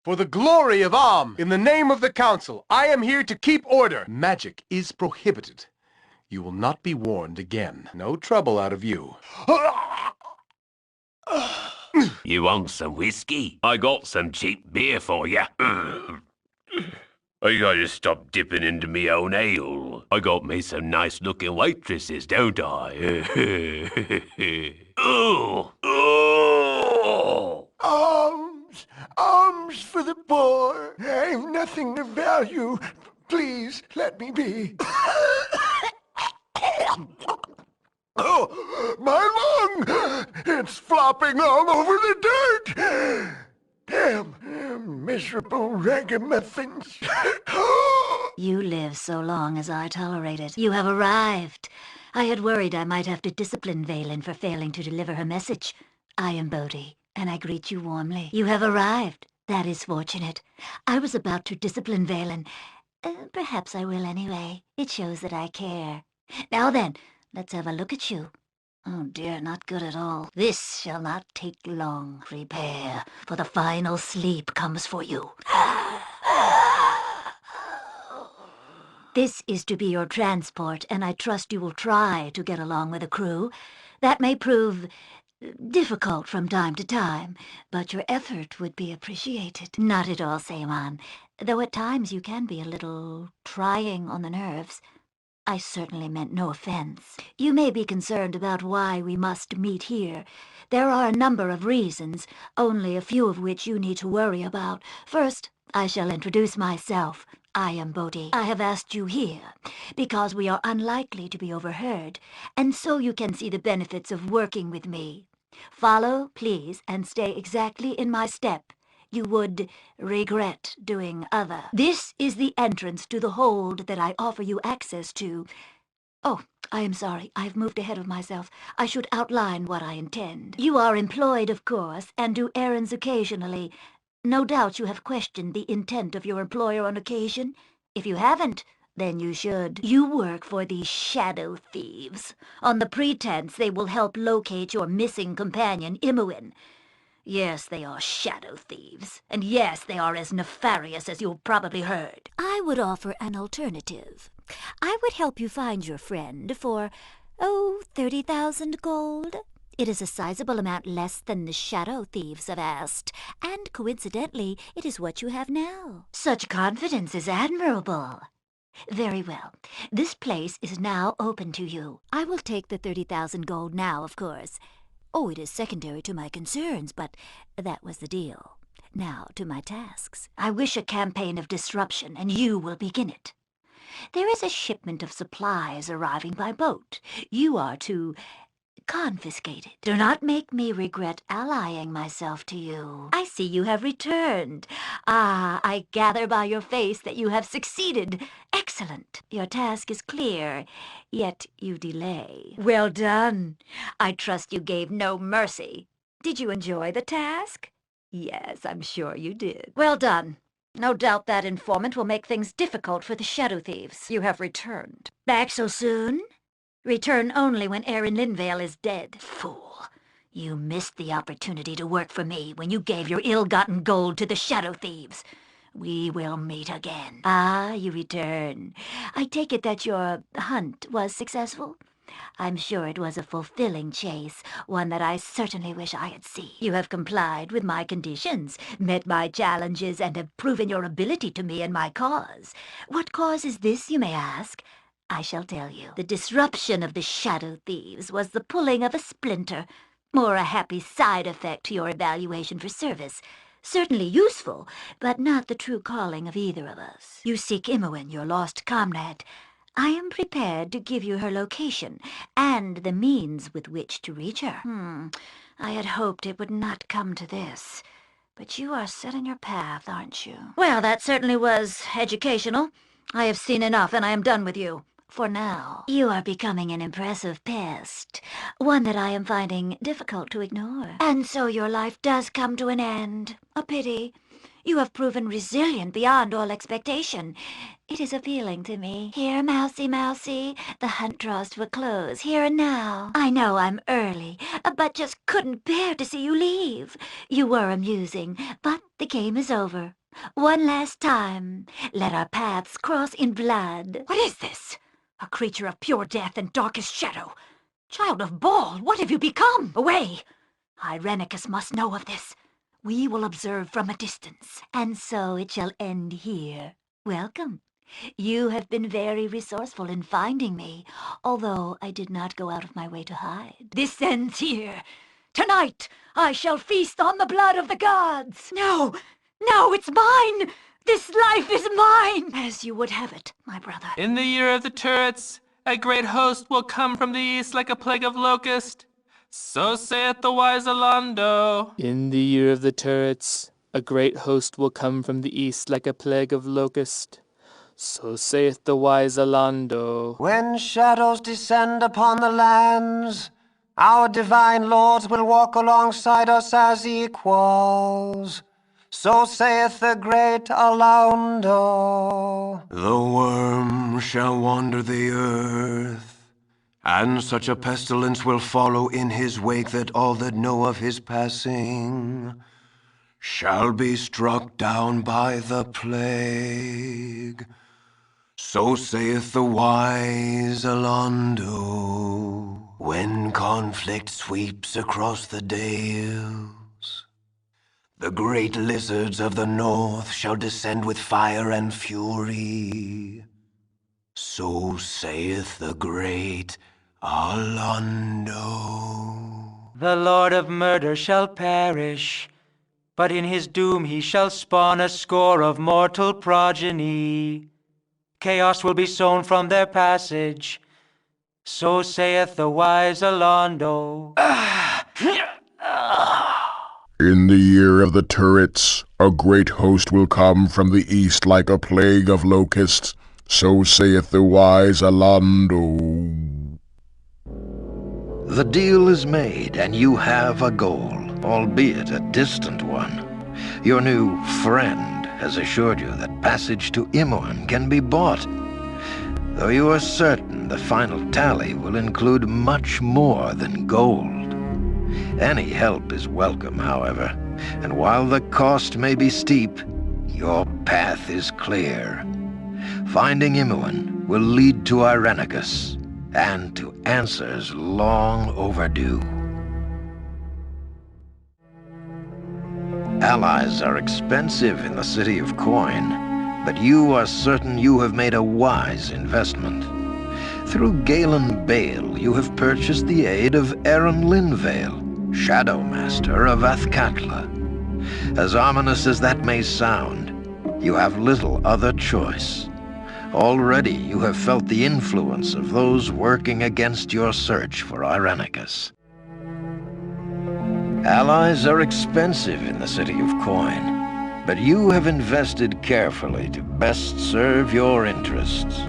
For the glory of Am, in the name of the council, I am here to keep order. Magic is prohibited. You will not be warned again. No trouble out of you. You want some whiskey? I got some cheap beer for you. I gotta stop dipping into me own ale. I got me some nice-looking waitresses, don't I? Oh! Oh! Alms for the poor. I've nothing of value. Please, let me be. Oh, my lung! It's flopping all over the dirt! Damn, miserable ragamuffins. You live so long as I tolerate it. You have arrived. I had worried I might have to discipline Valen for failing to deliver her message. I am Bodhi, and I greet you warmly. You have arrived. That is fortunate. I was about to discipline Valen. Perhaps I will anyway. It shows that I care. Now then, let's have a look at you. Oh dear, not good at all. This shall not take long. Prepare, for the final sleep comes for you. This is to be your transport, and I trust you will try to get along with the crew. That may prove difficult from time to time, but your effort would be appreciated. Not at all, Seaman, though at times you can be a little trying on the nerves. I certainly meant no offense. You may be concerned about why we must meet here. There are a number of reasons, only a few of which you need to worry about. First, I shall introduce myself. I am Bodhi. I have asked you here because we are unlikely to be overheard, and so you can see the benefits of working with me. Follow, please, and stay exactly in my step. You would regret doing other. This is the entrance to the hold that I offer you access to. Oh, I am sorry. I've moved ahead of myself. I should outline what I intend. You are employed, of course, and do errands occasionally. No doubt you have questioned the intent of your employer on occasion. If you haven't, then you should. You work for the Shadow Thieves, on the pretense they will help locate your missing companion, Imoen. Yes, they are shadow thieves. And yes, they are as nefarious as you've probably heard. I would offer an alternative. I would help you find your friend for, 30,000 gold. It is a sizable amount less than the shadow thieves have asked, and coincidentally, it is what you have now. Such confidence is admirable. Very well. This place is now open to you. I will take the 30,000 gold now, of course. Oh, it is secondary to my concerns, but that was the deal. Now to my tasks. I wish a campaign of disruption, and you will begin it. There is a shipment of supplies arriving by boat. You are to confiscate it. Do not make me regret allying myself to you. I see you have returned. Ah, I gather by your face that you have succeeded. Excellent. Your task is clear, yet you delay. Well done. I trust you gave no mercy. Did you enjoy the task? Yes, I'm sure you did. Well done. No doubt that informant will make things difficult for the Shadow Thieves. You have returned. Back so soon? Return only when Erin Linvale is dead. Fool. You missed the opportunity to work for me when you gave your ill-gotten gold to the Shadow Thieves. We will meet again. Ah, you return. I take it that your hunt was successful? I'm sure it was a fulfilling chase, one that I certainly wish I had seen. You have complied with my conditions, met my challenges, and have proven your ability to me and my cause. What cause is this, you may ask? I shall tell you. The disruption of the Shadow Thieves was the pulling of a splinter, more a happy side effect to your evaluation for service. Certainly useful, but not the true calling of either of us. You seek Imoen, your lost comrade. I am prepared to give you her location, and the means with which to reach her. I had hoped it would not come to this. But you are set in your path, aren't you? Well, that certainly was educational. I have seen enough, and I am done with you. For now. You are becoming an impressive pest, one that I am finding difficult to ignore. And so your life does come to an end. A pity. You have proven resilient beyond all expectation. It is appealing to me. Here, Mousy, Mousy, the hunt draws to a close, here and now. I know I'm early, but just couldn't bear to see you leave. You were amusing, but the game is over. One last time, let our paths cross in blood. What is this? A creature of pure death and darkest shadow. Child of Baal, what have you become? Away! Irenicus must know of this. We will observe from a distance. And so it shall end here. Welcome. You have been very resourceful in finding me, although I did not go out of my way to hide. This ends here. Tonight I shall feast on the blood of the gods. No, no, it's mine. This life is mine. As you would have it, my brother. In the year of the turrets, a great host will come from the east like a plague of locust. So saith the wise Alondo. In the year of the turrets, a great host will come from the east like a plague of locust. So saith the wise Alondo. When shadows descend upon the lands, our divine lords will walk alongside us as equals. So saith the great Alondo. The worm shall wander the earth, and such a pestilence will follow in his wake that all that know of his passing shall be struck down by the plague. So saith the wise Alondo. When conflict sweeps across the dales, the great lizards of the north shall descend with fire and fury. So saith the great Alondo. The Lord of murder shall perish, but in his doom he shall spawn a score of mortal progeny. Chaos will be sown from their passage. So saith the wise Alondo. In the year of the turrets, a great host will come from the east like a plague of locusts. So saith the wise Alondo. The deal is made, and you have a goal, albeit a distant one. Your new friend has assured you that passage to Imoen can be bought, though you are certain the final tally will include much more than gold. Any help is welcome, however, and while the cost may be steep, your path is clear. Finding Imoen will lead to Irenicus, and to answers long overdue. Allies are expensive in the city of Coin, but you are certain you have made a wise investment. Through Galen Bale, you have purchased the aid of Aaron Linvale, Shadow Master of Athkatla. As ominous as that may sound, you have little other choice. Already you have felt the influence of those working against your search for Irenicus. Allies are expensive in the city of Coin, but you have invested carefully to best serve your interests.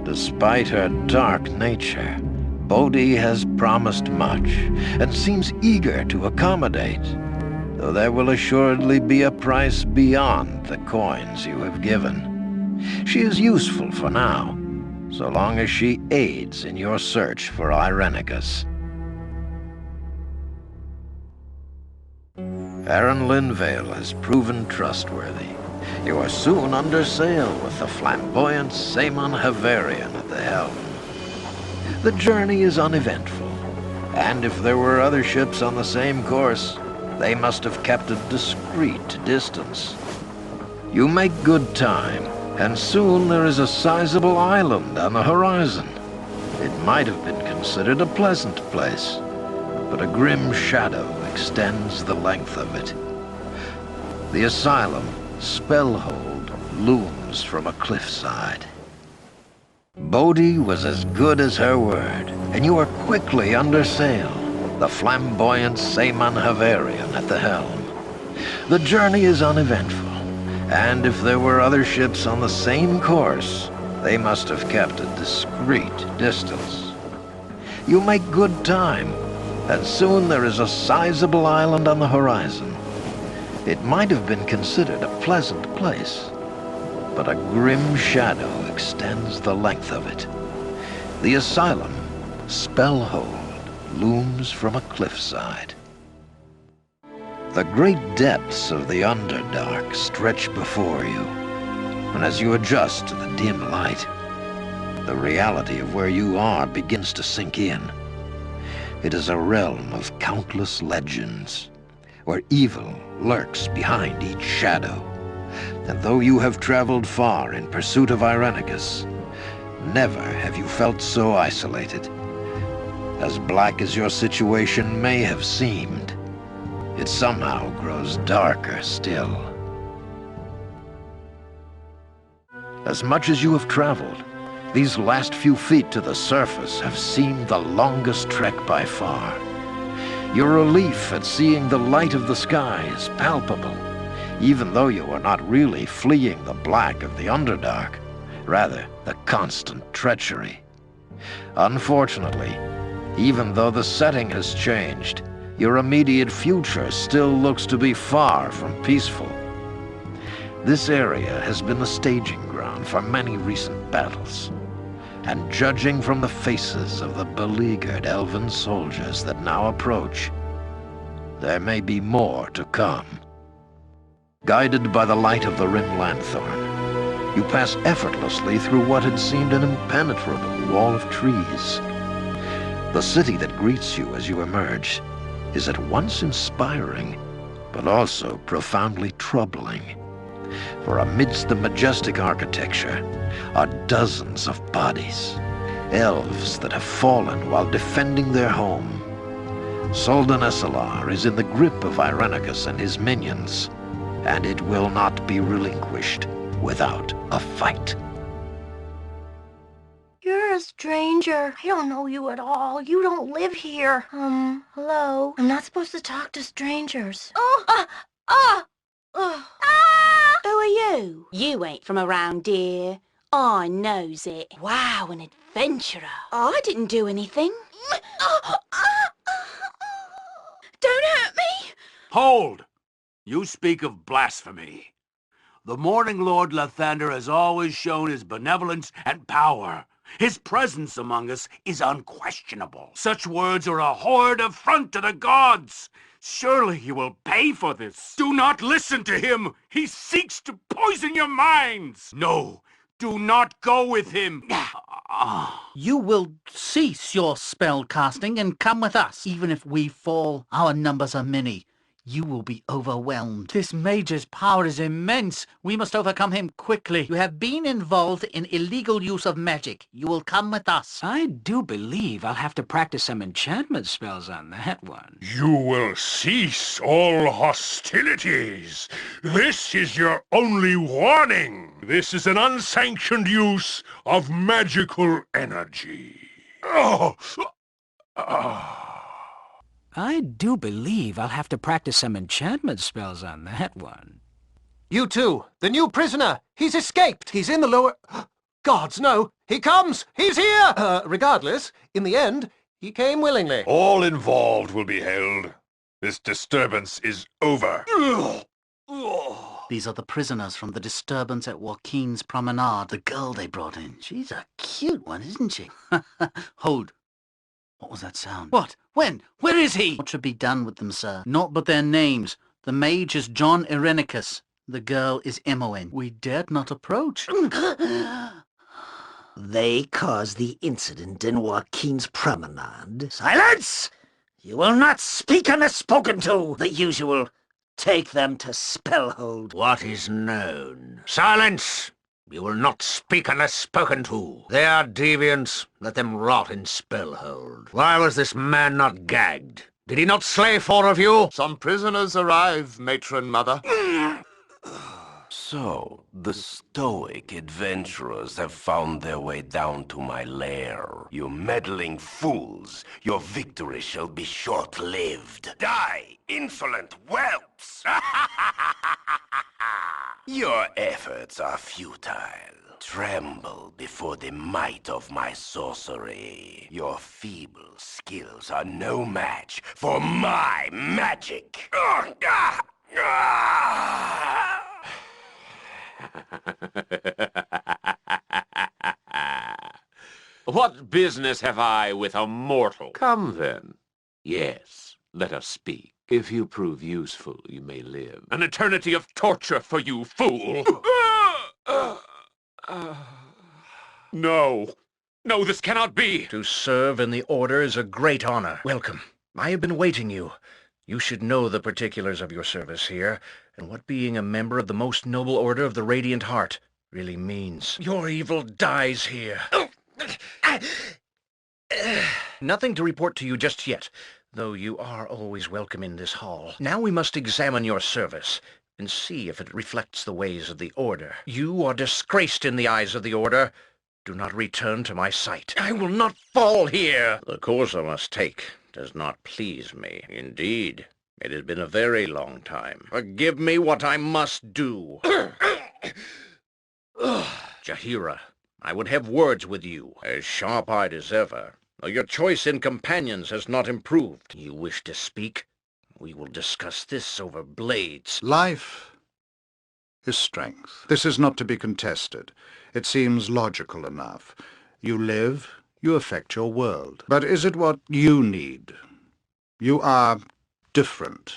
Despite her dark nature, Bodhi has promised much and seems eager to accommodate, though there will assuredly be a price beyond the coins you have given. She is useful for now, so long as she aids in your search for Irenicus. Aaron Linvale has proven trustworthy. You are soon under sail with the flamboyant Saemon Havarian at the helm. The journey is uneventful, and if there were other ships on the same course, they must have kept a discreet distance. You make good time, and soon there is a sizable island on the horizon. It might have been considered a pleasant place, but a grim shadow extends the length of it. The asylum, Spellhold, looms from a cliffside. Bodhi was as good as her word, and you are quickly under sail, the flamboyant Saemon Havarian at the helm. The journey is uneventful, and if there were other ships on the same course, they must have kept a discreet distance. You make good time, and soon there is a sizable island on the horizon. It might have been considered a pleasant place, but a grim shadow extends the length of it. The asylum, Spellhold, looms from a cliffside. The great depths of the Underdark stretch before you, and as you adjust to the dim light, the reality of where you are begins to sink in. It is a realm of countless legends, where evil lurks behind each shadow. And though you have traveled far in pursuit of Irenicus, never have you felt so isolated. As black as your situation may have seemed, it somehow grows darker still. As much as you have traveled, these last few feet to the surface have seemed the longest trek by far. Your relief at seeing the light of the sky is palpable, even though you are not really fleeing the black of the Underdark, rather the constant treachery. Unfortunately, even though the setting has changed, your immediate future still looks to be far from peaceful. This area has been the staging ground for many recent battles, and judging from the faces of the beleaguered elven soldiers that now approach, there may be more to come. Guided by the light of the Rim Lanthorn, you pass effortlessly through what had seemed an impenetrable wall of trees. The city that greets you as you emerge is at once inspiring, but also profoundly troubling. For amidst the majestic architecture are dozens of bodies, elves that have fallen while defending their home. Soldan Esalar is in the grip of Irenicus and his minions, and it will not be relinquished without a fight. You're a stranger. I don't know you at all. You don't live here. Hello? I'm not supposed to talk to strangers. Who are you? You ain't from around here. I knows it. Wow, an adventurer. I didn't do anything. Don't hurt me! Hold! You speak of blasphemy. The Morning Lord Lathander has always shown his benevolence and power. His presence among us is unquestionable. Such words are a horrid affront to the gods. Surely he will pay for this. Do not listen to him. He seeks to poison your minds. No, do not go with him. You will cease your spell casting and come with us. Even if we fall, our numbers are many. You will be overwhelmed. This mage's power is immense. We must overcome him quickly. You have been involved in illegal use of magic. You will come with us. I do believe I'll have to practice some enchantment spells on that one. You will cease all hostilities. This is your only warning. This is an unsanctioned use of magical energy. I do believe I'll have to practice some enchantment spells on that one. You too, the new prisoner. He's escaped. He's in the lower... Gods, no. He comes. He's here. Regardless, in the end, he came willingly. All involved will be held. This disturbance is over. These are the prisoners from the disturbance at Joaquin's Promenade. The girl they brought in. She's a cute one, isn't she? Hold. What was that sound? What? When? Where is he? What should be done with them, sir? Naught but their names. The mage is John Irenicus. The girl is Imoen. We dared not approach. They caused the incident in Joaquin's Promenade. Silence! You will not speak unless spoken to. The usual. Take them to Spellhold. What is known? Silence! You will not speak unless spoken to. They are deviants. Let them rot in Spellhold. Why was this man not gagged? Did he not slay 4 of you? Some prisoners arrive, matron mother. So, the stoic adventurers have found their way down to my lair. You meddling fools, your victory shall be short-lived. Die, insolent whelps! Your efforts are futile. Tremble before the might of my sorcery. Your feeble skills are no match for my magic. What business have I with a mortal? Come then. Yes, let us speak. If you prove useful, you may live. An eternity of torture for you, fool! No. No, this cannot be! To serve in the Order is a great honor. Welcome. I have been waiting you. You should know the particulars of your service here, and what being a member of the most noble Order of the Radiant Heart really means. Your evil dies here. Nothing to report to you just yet, though you are always welcome in this hall. Now we must examine your service, and see if it reflects the ways of the Order. You are disgraced in the eyes of the Order. Do not return to my sight. I will not fall here. The course I must take does not please me. Indeed, it has been a very long time. Forgive me what I must do. Jahira, I would have words with you, as sharp-eyed as ever, though your choice in companions has not improved. You wish to speak? We will discuss this over blades. Life is strength. This is not to be contested. It seems logical enough. You live, you affect your world. But is it what you need? You are different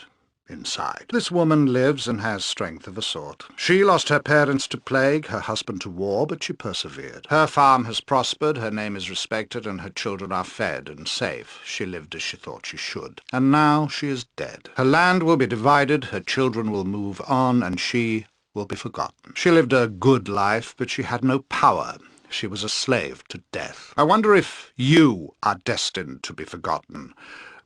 inside. This woman lives and has strength of a sort. She lost her parents to plague, her husband to war, but she persevered. Her farm has prospered, her name is respected, and her children are fed and safe. She lived as she thought she should. And now she is dead. Her land will be divided, her children will move on, and she will be forgotten. She lived a good life, but she had no power. She was a slave to death. I wonder if you are destined to be forgotten.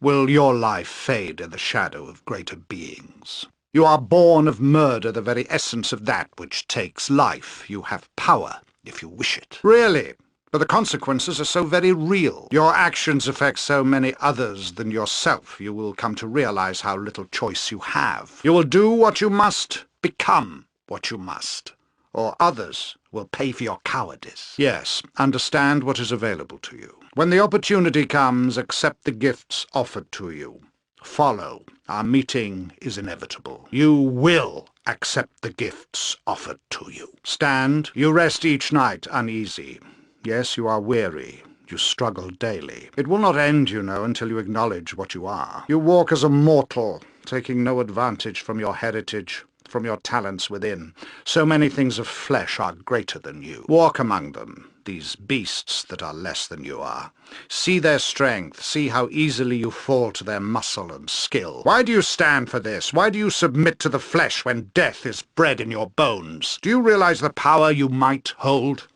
Will your life fade in the shadow of greater beings? You are born of murder, the very essence of that which takes life. You have power, if you wish it. Really? But the consequences are so very real. Your actions affect so many others than yourself. You will come to realize how little choice you have. You will do what you must, become what you must, or others will pay for your cowardice. Yes, understand what is available to you. When the opportunity comes, accept the gifts offered to you. Follow. Our meeting is inevitable. You will accept the gifts offered to you. Stand. You rest each night uneasy. Yes, you are weary. You struggle daily. It will not end, you know, until you acknowledge what you are. You walk as a mortal, taking no advantage from your heritage, from your talents within. So many things of flesh are greater than you. Walk among them, these beasts that are less than you are. See their strength, see how easily you fall to their muscle and skill. Why do you stand for this? Why do you submit to the flesh when death is bred in your bones? Do you realize the power you might hold?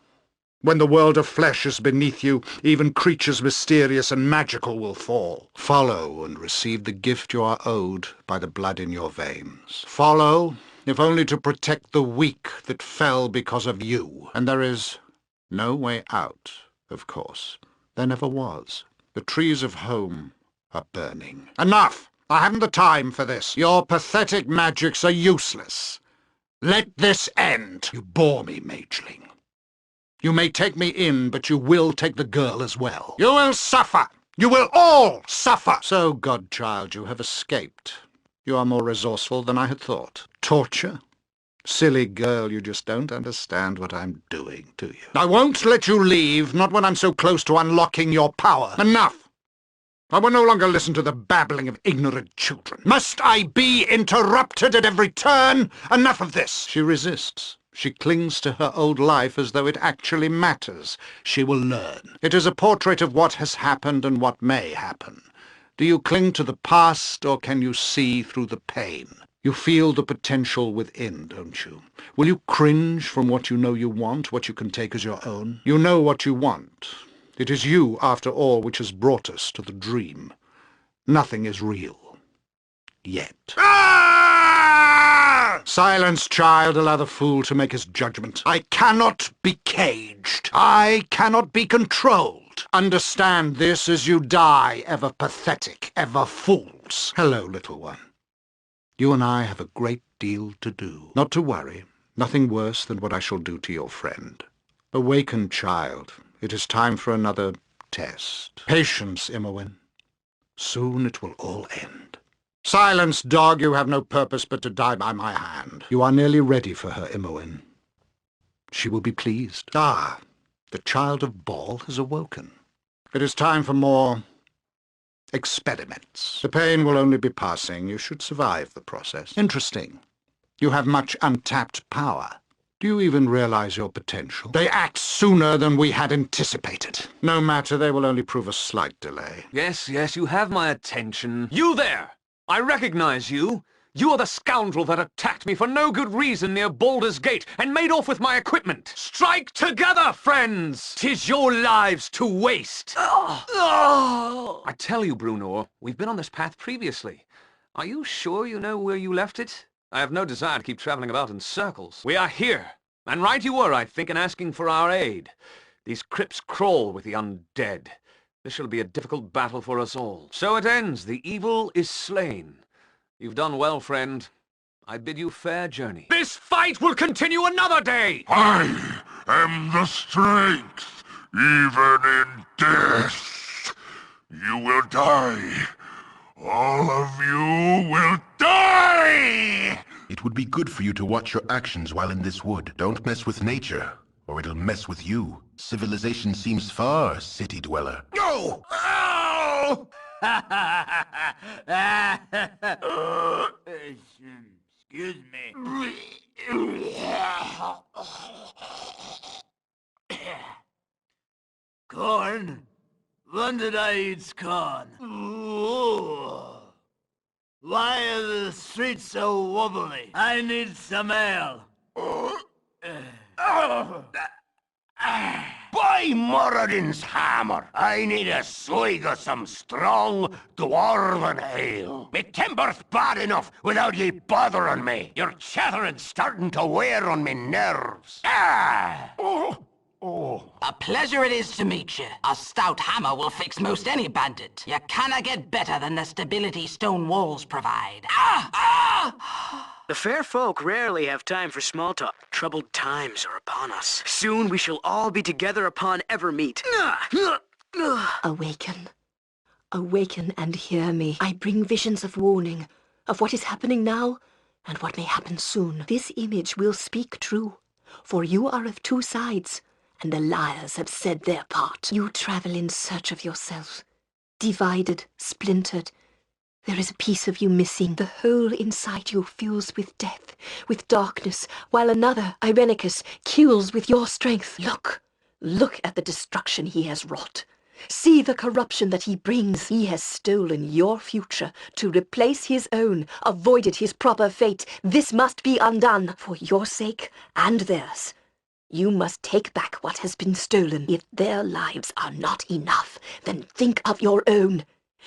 When the world of flesh is beneath you, even creatures mysterious and magical will fall. Follow and receive the gift you are owed by the blood in your veins. Follow, if only to protect the weak that fell because of you. And there is no way out, of course. There never was. The trees of home are burning. Enough! I haven't the time for this. Your pathetic magics are useless. Let this end. You bore me, mageling. You may take me in, but you will take the girl as well. You will suffer! You will all suffer! So, godchild, you have escaped. You are more resourceful than I had thought. Torture? Silly girl, you just don't understand what I'm doing, do you? I won't let you leave, not when I'm so close to unlocking your power. Enough! I will no longer listen to the babbling of ignorant children. Must I be interrupted at every turn? Enough of this! She resists. She clings to her old life as though it actually matters. She will learn. It is a portrait of what has happened and what may happen. Do you cling to the past, or can you see through the pain? You feel the potential within, don't you? Will you cringe from what you know you want, what you can take as your own? You know what you want. It is you, after all, which has brought us to the dream. Nothing is real. Yet. Silence, child. Allow the fool to make his judgment. I cannot be caged. I cannot be controlled. Understand this as you die, ever pathetic, ever fools. Hello, little one. You and I have a great deal to do. Not to worry. Nothing worse than what I shall do to your friend. Awaken, child. It is time for another test. Patience, Imowen. Soon it will all end. Silence, dog. You have no purpose but to die by my hand. You are nearly ready for her, Imoen. She will be pleased. Ah, the child of Baal has awoken. It is time for more experiments. The pain will only be passing. You should survive the process. Interesting. You have much untapped power. Do you even realize your potential? They act sooner than we had anticipated. No matter, they will only prove a slight delay. Yes, you have my attention. You there! I recognize you. You are the scoundrel that attacked me for no good reason near Baldur's Gate and made off with my equipment. Strike together, friends! 'Tis your lives to waste. I tell you, Bruno, we've been on this path previously. Are you sure you know where you left it? I have no desire to keep traveling about in circles. We are here, and right you were, I think, in asking for our aid. These crypts crawl with the undead. This shall be a difficult battle for us all. So it ends. The evil is slain. You've done well, friend. I bid you fair journey. This fight will continue another day! I am the strength, even in death. You will die. All of you will die! It would be good for you to watch your actions while in this wood. Don't mess with nature, or it'll mess with you. Civilization seems far, city dweller. No! Oh! Excuse me. Corn? When did I eat corn? Ooh. Why are the streets so wobbly? I need some ale. By Moradin's hammer, I need a swig of some strong dwarven ale. Me timber's bad enough without ye bothering me. Your chattering's starting to wear on me nerves. Ah! A pleasure it is to meet you. A stout hammer will fix most any bandit. You cannot get better than the stability stone walls provide. The fair folk rarely have time for small talk. Troubled times are upon us. Soon we shall all be together upon Evermeet. Awaken. Awaken and hear me. I bring visions of warning, of what is happening now, and what may happen soon. This image will speak true, for you are of two sides, and the liars have said their part. You travel in search of yourself, divided, splintered. There is a piece of you missing. The hole inside you fills with death, with darkness, while another, Irenicus, kills with your strength. Look at the destruction he has wrought. See the corruption that he brings. He has stolen your future to replace his own, avoided his proper fate. This must be undone, for your sake and theirs. You must take back what has been stolen. If their lives are not enough, then think of your own.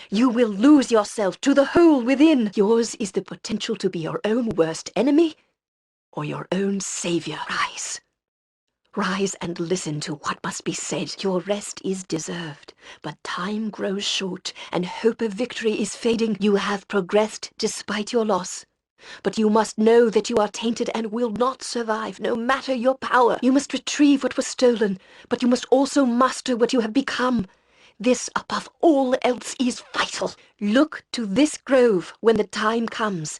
You will lose yourself to the hole within. Yours is the potential to be your own worst enemy or your own savior. Rise. Rise and listen to what must be said. Your rest is deserved, but time grows short and hope of victory is fading. You have progressed despite your loss, but you must know that you are tainted and will not survive, no matter your power. You must retrieve what was stolen, but you must also master what you have become. This, above all else, is vital. Look to this grove when the time comes.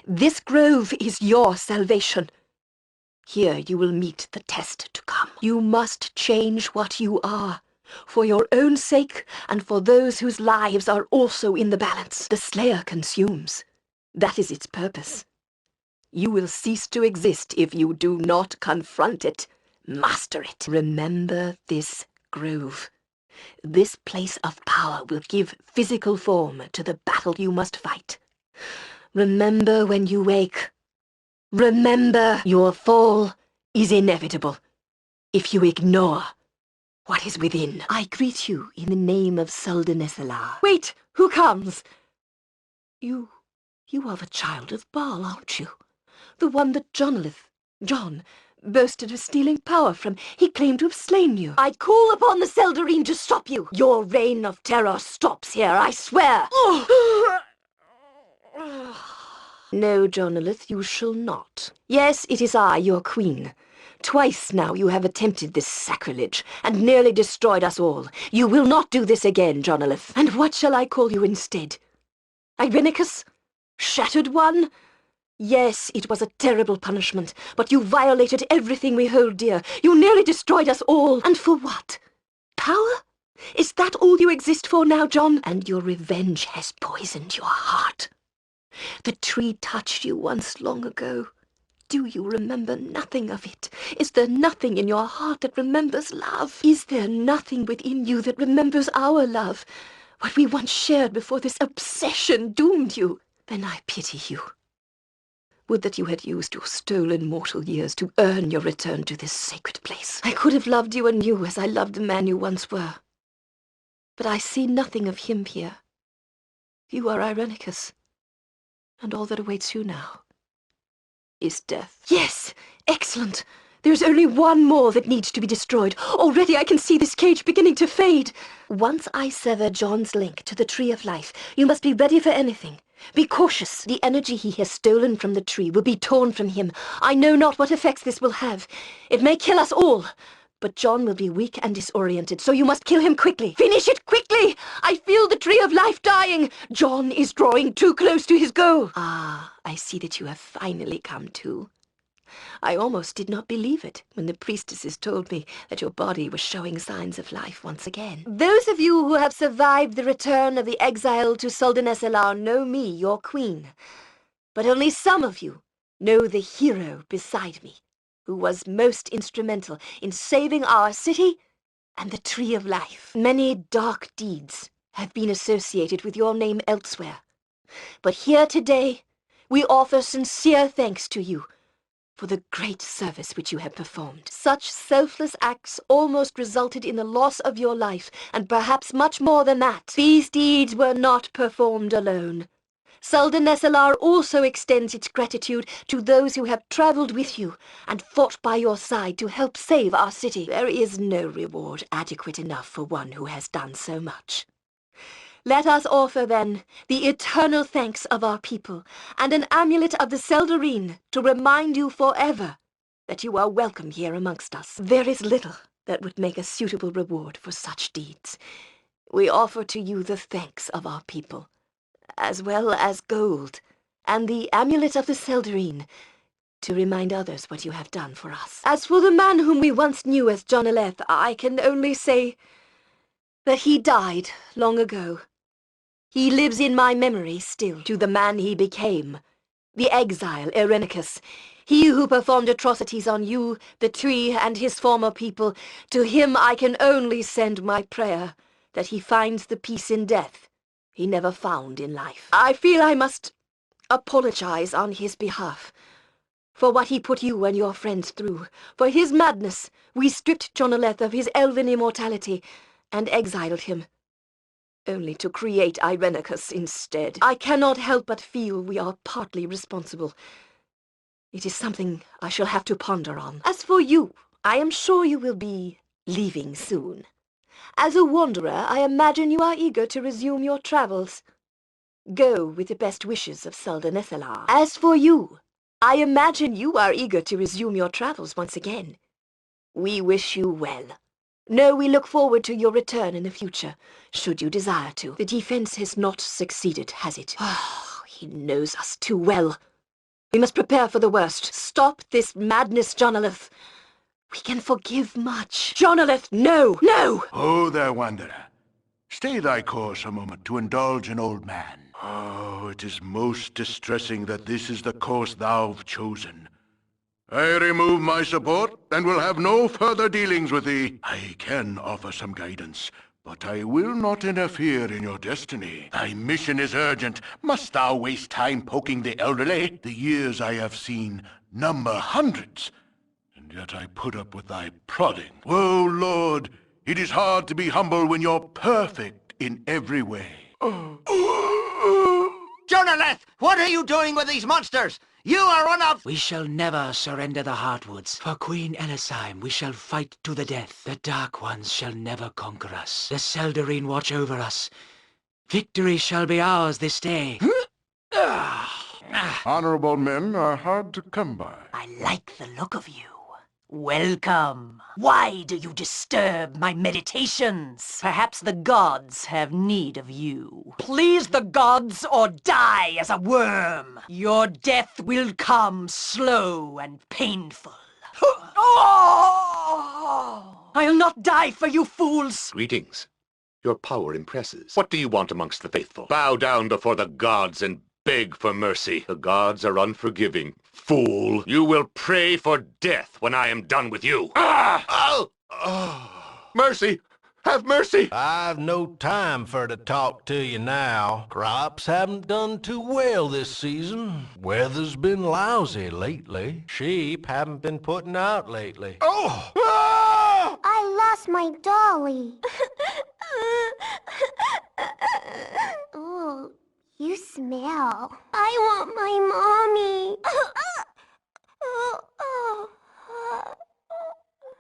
This grove is your salvation. Here you will meet the test to come. You must change what you are, for your own sake and for those whose lives are also in the balance. The Slayer consumes. That is its purpose. You will cease to exist if you do not confront it, master it. Remember this grove. This place of power will give physical form to the battle you must fight. Remember when you wake. Remember your fall is inevitable if you ignore what is within. I greet you in the name of Suldanesala. Wait, who comes? You are the child of Baal, aren't you? The one that John, boasted of stealing power from. He claimed to have slain you. I call upon the Seldarine to stop you. Your reign of terror stops here, I swear. No, Jonalith, you shall not. Yes, it is I, your queen. Twice now you have attempted this sacrilege, and nearly destroyed us all. You will not do this again, Jonalith. And what shall I call you instead? Irenicus? Shattered One? Yes, it was a terrible punishment, but you violated everything we hold dear. You nearly destroyed us all. And for what? Power? Is that all you exist for now, John? And your revenge has poisoned your heart. The tree touched you once long ago. Do you remember nothing of it? Is there nothing in your heart that remembers love? Is there nothing within you that remembers our love? What we once shared before this obsession doomed you? Then I pity you. Would that you had used your stolen mortal years to earn your return to this sacred place. I could have loved you anew as I loved the man you once were. But I see nothing of him here. You are Irenicus, and all that awaits you now is death. Yes! Excellent! There's only one more that needs to be destroyed. Already I can see this cage beginning to fade. Once I sever John's link to the Tree of Life, you must be ready for anything. Be cautious. The energy he has stolen from the tree will be torn from him. I know not what effects this will have. It may kill us all. But John will be weak and disoriented, so you must kill him quickly. Finish it quickly! I feel the Tree of Life dying. John is drawing too close to his goal. Ah, I see that you have finally come to. I almost did not believe it when the priestesses told me that your body was showing signs of life once again. Those of you who have survived the return of the exile to Soldaneselar know me, your queen. But only some of you know the hero beside me, who was most instrumental in saving our city and the Tree of Life. Many dark deeds have been associated with your name elsewhere. But here today, we offer sincere thanks to you for the great service which you have performed. Such selfless acts almost resulted in the loss of your life, and perhaps much more than that. These deeds were not performed alone. Soldaneselar also extends its gratitude to those who have traveled with you and fought by your side to help save our city. There is no reward adequate enough for one who has done so much. Let us offer, then, the eternal thanks of our people, and an amulet of the Seldarine to remind you forever that you are welcome here amongst us. There is little that would make a suitable reward for such deeds. We offer to you the thanks of our people, as well as gold, and the amulet of the Seldarine, to remind others what you have done for us. As for the man whom we once knew as John Aleth, I can only say that he died long ago. He lives in my memory still. To the man he became, the exile Irenicus, he who performed atrocities on you, the tree, and his former people, to him I can only send my prayer that he finds the peace in death he never found in life. I feel I must apologize on his behalf for what he put you and your friends through. For his madness, we stripped Jonaleth of his elven immortality and exiled him, only to create Irenicus instead. I cannot help but feel we are partly responsible. It is something I shall have to ponder on. As for you, I am sure you will be leaving soon. As a wanderer, I imagine you are eager to resume your travels. Go with the best wishes of Soldaneselar. As for you, I imagine you are eager to resume your travels once again. We wish you well. No, we look forward to your return in the future, should you desire to. The defense has not succeeded, has it? Oh, he knows us too well. We must prepare for the worst. Stop this madness, Jonaleth. We can forgive much. Jonaleth, no! No! Oh, there, Wanderer. Stay thy course a moment to indulge an old man. Oh, it is most distressing that this is the course thou've chosen. I remove my support, and will have no further dealings with thee. I can offer some guidance, but I will not interfere in your destiny. Thy mission is urgent. Must thou waste time poking the elderly? The years I have seen number hundreds, and yet I put up with thy prodding. Whoa, Lord, it is hard to be humble when you're perfect in every way. Jonaleth, what are you doing with these monsters? You are one of... We shall never surrender the Heartwoods. For Queen Elisheim we shall fight to the death. The Dark Ones shall never conquer us. The Seldarine watch over us. Victory shall be ours this day. Honorable men are hard to come by. I like the look of you. Welcome. Why do you disturb my meditations? Perhaps the gods have need of you. Please the gods or die as a worm. Your death will come slow and painful. I'll not die for you fools. Greetings. Your power impresses. What do you want amongst the faithful? Bow down before the gods and beg for mercy. The gods are unforgiving. Fool! You will pray for death when I am done with you. Ah! Oh! Oh! Mercy! Have mercy! I've no time for to talk to you now. Crops haven't done too well this season. Weather's been lousy lately. Sheep haven't been putting out lately. Oh! Ah! I lost my dolly. Oh, you smell. I want my mommy.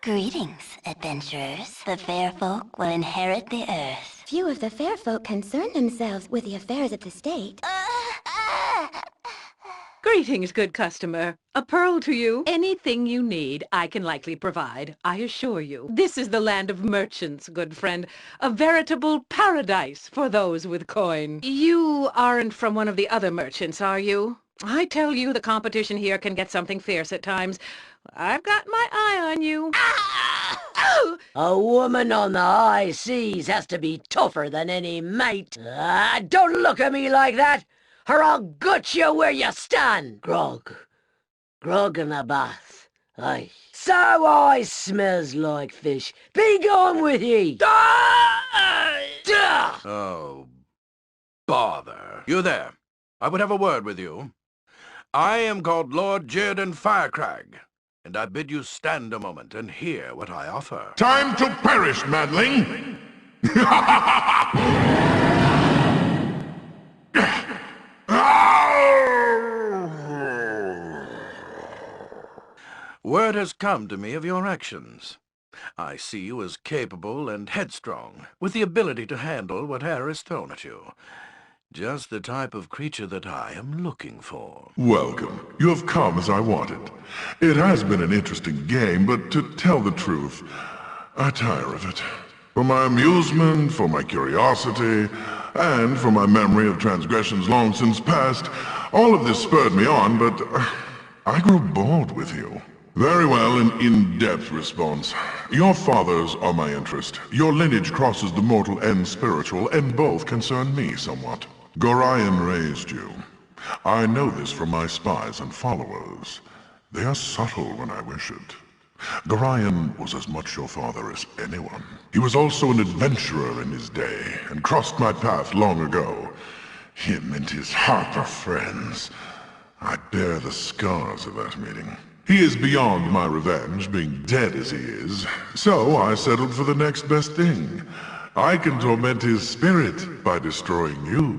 Greetings, adventurers. The fair folk will inherit the earth. Few of the fair folk concern themselves with the affairs of the state. Greetings, good customer. A pearl to you. Anything you need, I can likely provide, I assure you. This is the land of merchants, good friend. A veritable paradise for those with coin. You aren't from one of the other merchants, are you? I tell you, the competition here can get something fierce at times. I've got my eye on you. A woman on the high seas has to be tougher than any mate. Don't look at me like that, or I'll gut you where you stand. Grog in a bath. Aye. So I smells like fish. Be gone with ye. Oh, bother. You there. I would have a word with you. I am called Lord Jerdan Firecrag, and I bid you stand a moment and hear what I offer. Time to perish, madling! Word has come to me of your actions. I see you as capable and headstrong, with the ability to handle whatever is thrown at you. Just the type of creature that I am looking for. Welcome. You have come as I wanted. It has been an interesting game, but to tell the truth, I tire of it. For my amusement, for my curiosity, and for my memory of transgressions long since past, all of this spurred me on, but I grew bored with you. Very well, an in-depth response. Your fathers are my interest. Your lineage crosses the mortal and spiritual, and both concern me somewhat. Gorion raised you. I know this from my spies and followers. They are subtle when I wish it. Gorion was as much your father as anyone. He was also an adventurer in his day, and crossed my path long ago. Him and his harp of friends. I bear the scars of that meeting. He is beyond my revenge, being dead as he is, so I settled for the next best thing. I can torment his spirit by destroying you.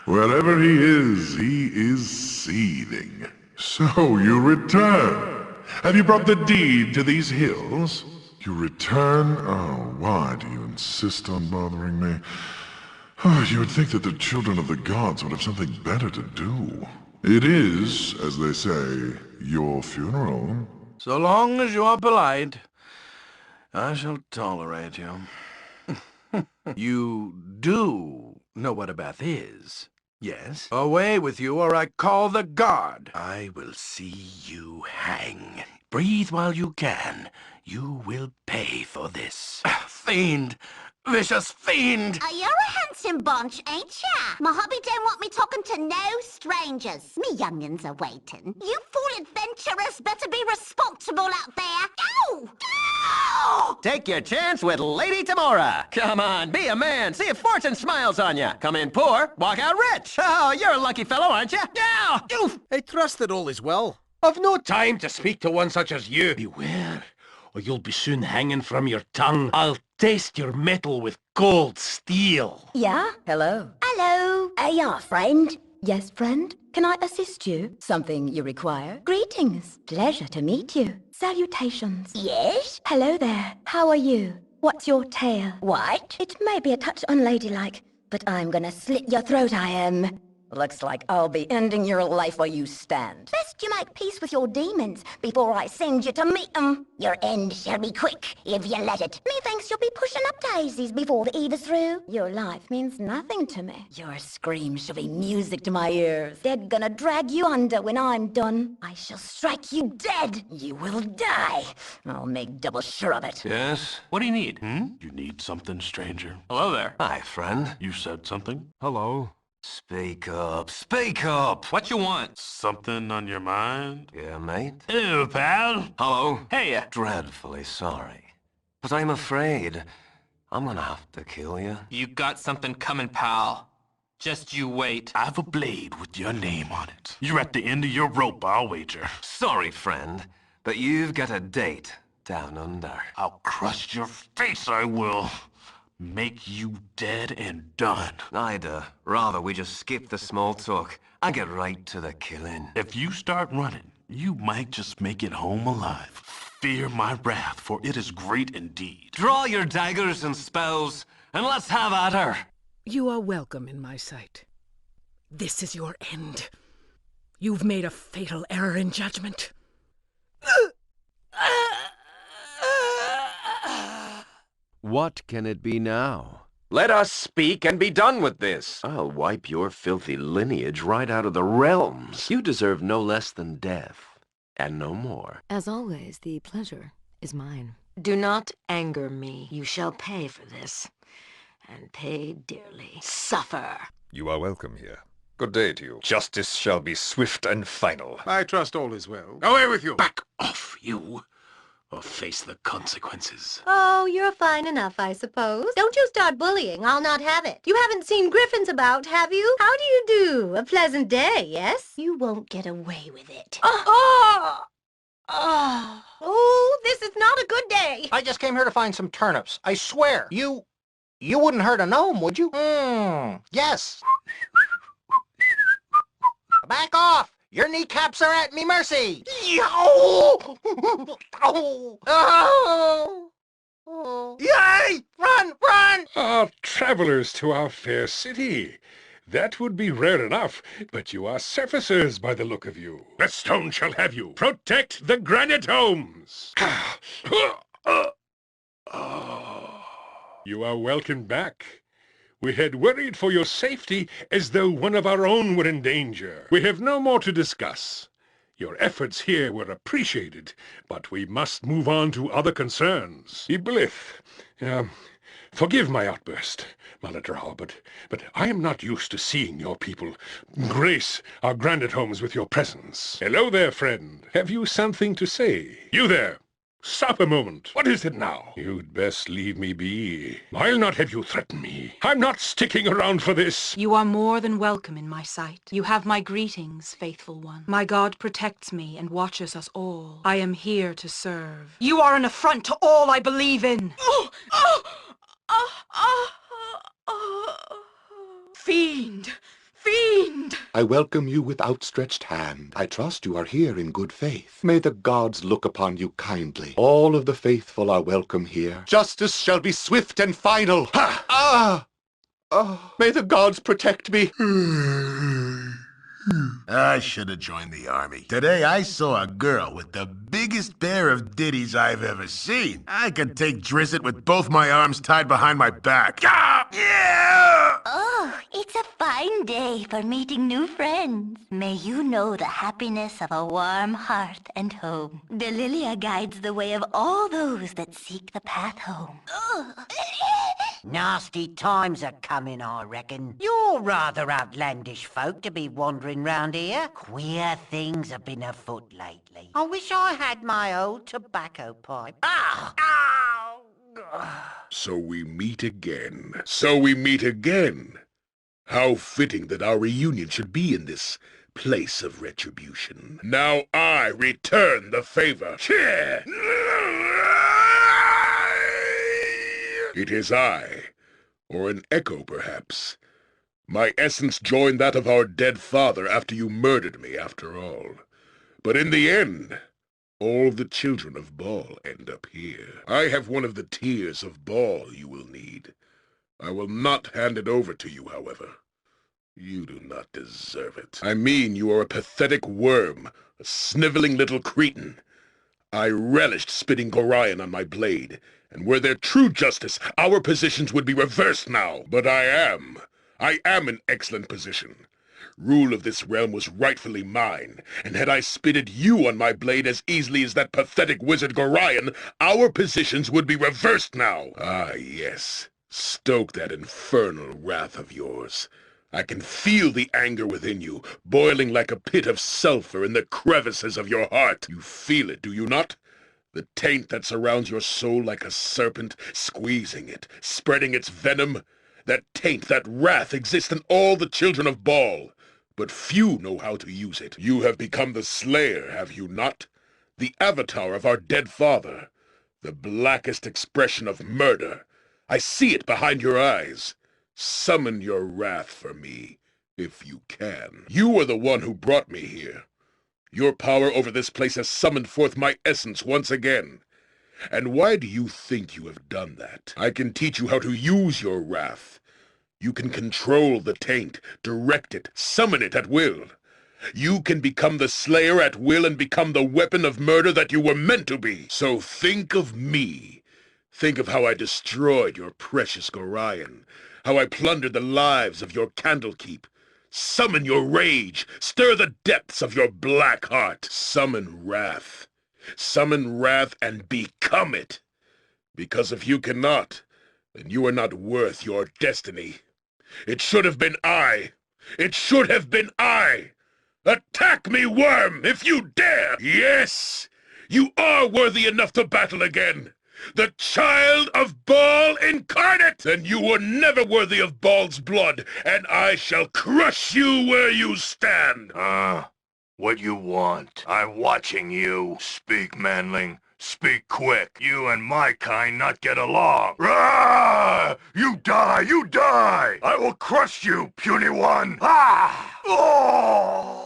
Wherever he is seething. So you return. Have you brought the deed to these hills? You return? Oh, why do you insist on bothering me? Oh, you would think that the children of the gods would have something better to do. It is, as they say, your funeral. So long as you are polite, I shall tolerate you. You do know what a bath is, yes? Away with you, or I call the guard. I will see you hang. Breathe while you can. You will pay for this. Fiend! Vicious fiend! You're a handsome bunch, ain't ya? My hubby don't want me talking to no strangers. Me youngins are waiting. You fool adventurers better be responsible out there. Ow! Ow! Take your chance with Lady Tamora. Come on, be a man. See if fortune smiles on you. Come in poor, walk out rich. Oh, you're a lucky fellow, aren't you? Yeah! Oof. I trust that all is well. I've no time to speak to one such as you. Beware, or you'll be soon hanging from your tongue. I'll taste your metal with cold steel. Yeah? Hello. Hello. Yeah, friend. Yes, friend? Can I assist you? Something you require? Greetings. Pleasure to meet you. Salutations. Yes? Hello there. How are you? What's your tale? What? It may be a touch unladylike, but I'm gonna slit your throat, I am. Looks like I'll be ending your life where you stand. Best you make peace with your demons before I send you to meet them. Your end shall be quick if you let it. Methinks you'll be pushing up daisies before the eve is through. Your life means nothing to me. Your screams shall be music to my ears. They're gonna drag you under when I'm done. I shall strike you dead. You will die. I'll make double sure of it. Yes? What do you need? You need something, stranger. Hello there. Hi, friend. You said something? Hello. Speak up. Speak up! What you want? Something on your mind? Yeah, mate? Hello, pal. Hello? Hey. Dreadfully sorry. But I'm afraid I'm gonna have to kill you. You got something coming, pal. Just you wait. I have a blade with your name on it. You're at the end of your rope, I'll wager. Sorry, friend, but you've got a date down under. I'll crush your face, I will. Make you dead and done. I'd rather we just skip the small talk and get right to the killing. If you start running, you might just make it home alive. Fear my wrath, for it is great indeed. Draw your daggers and spells, and let's have at her. You are welcome in my sight. This is your end. You've made a fatal error in judgment. What can it be now? Let us speak and be done with this. I'll wipe your filthy lineage right out of the realms. You deserve no less than death, and no more. As always, the pleasure is mine. Do not anger me. You shall pay for this. And pay dearly. Suffer. You are welcome here. Good day to you. Justice shall be swift and final. I trust all is well. Away with you! Back off, you, or face the consequences. Oh, you're fine enough, I suppose. Don't you start bullying, I'll not have it. You haven't seen griffins about, have you? How do you do? A pleasant day, yes? You won't get away with it. Oh, this is not a good day. I just came here to find some turnips. I swear. You wouldn't hurt a gnome, would you? Yes. Back off! Your kneecaps are at me mercy! Yay! Run! Run! Travelers to our fair city. That would be rare enough, but you are surfacers by the look of you. The stone shall have you. Protect the granite homes. You are welcome back. We had worried for your safety as though one of our own were in danger. We have no more to discuss. Your efforts here were appreciated, but we must move on to other concerns. Iblith, forgive my outburst, Maladraw, but I am not used to seeing your people grace our granite homes with your presence. Hello there, friend. Have you something to say? You there! Stop a moment. What is it now? You'd best leave me be. I'll not have you threaten me. I'm not sticking around for this. You are more than welcome in my sight. You have my greetings, faithful one. My God protects me and watches us all. I am here to serve. You are an affront to all I believe in. Fiend! Fiend! I welcome you with outstretched hand. I trust you are here in good faith. May the gods look upon you kindly. All of the faithful are welcome here. Justice shall be swift and final. Ha! May the gods protect me. I should have joined the army. Today I saw a girl with the biggest pair of ditties I've ever seen. I could take Drizzt with both my arms tied behind my back. Yeah! Oh, it's a fine day for meeting new friends. May you know the happiness of a warm hearth and home. Delilia guides the way of all those that seek the path home. Nasty times are coming, I reckon. You're rather outlandish folk to be wandering round here. Queer things have been afoot lately. I wish I had my old tobacco pipe. So we meet again. So we meet again. How fitting that our reunion should be in this place of retribution. Now I return the favor. It is I, or an echo perhaps. My essence joined that of our dead father after you murdered me, after all. But in the end, all the children of Baal end up here. I have one of the tears of Baal you will need. I will not hand it over to you, however. You do not deserve it. I mean, you are a pathetic worm, a sniveling little cretin. I relished spitting Gorion on my blade, and were there true justice, our positions would be reversed now. But I am in excellent position. Rule of this realm was rightfully mine, and had I spitted you on my blade as easily as that pathetic wizard Gorion, our positions would be reversed now. Ah, yes. Stoke that infernal wrath of yours. I can feel the anger within you, boiling like a pit of sulfur in the crevices of your heart. You feel it, do you not? The taint that surrounds your soul like a serpent, squeezing it, spreading its venom. That taint, that wrath exists in all the children of Baal, but few know how to use it. You have become the Slayer, have you not? The avatar of our dead father. The blackest expression of murder. I see it behind your eyes. Summon your wrath for me, if you can. You are the one who brought me here. Your power over this place has summoned forth my essence once again. And why do you think you have done that? I can teach you how to use your wrath. You can control the taint, direct it, summon it at will. You can become the Slayer at will and become the weapon of murder that you were meant to be. So think of me. Think of how I destroyed your precious Gorion, how I plundered the lives of your Candlekeep. Summon your rage, stir the depths of your black heart. Summon wrath and become it. Because if you cannot, then you are not worth your destiny. It should have been I. It should have been I. Attack me, worm, if you dare! Yes, you are worthy enough to battle again. The child of Baal incarnate! Then you were never worthy of Baal's blood, and I shall crush you where you stand. What you want? I'm watching you. Speak, manling. Speak quick. You and my kind not get along. Rah! You die! You die! I will crush you, puny one! Ah! Oh!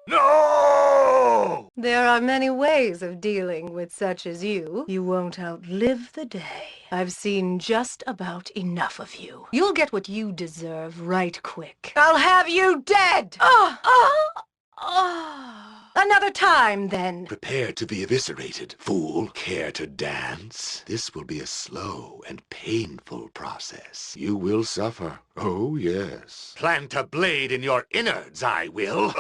No! There are many ways of dealing with such as you. You won't outlive the day. I've seen just about enough of you. You'll get what you deserve right quick. I'll have you dead! Another time, then. Prepare to be eviscerated, fool. Care to dance? This will be a slow and painful process. You will suffer. Oh, yes. Plant a blade in your innards, I will.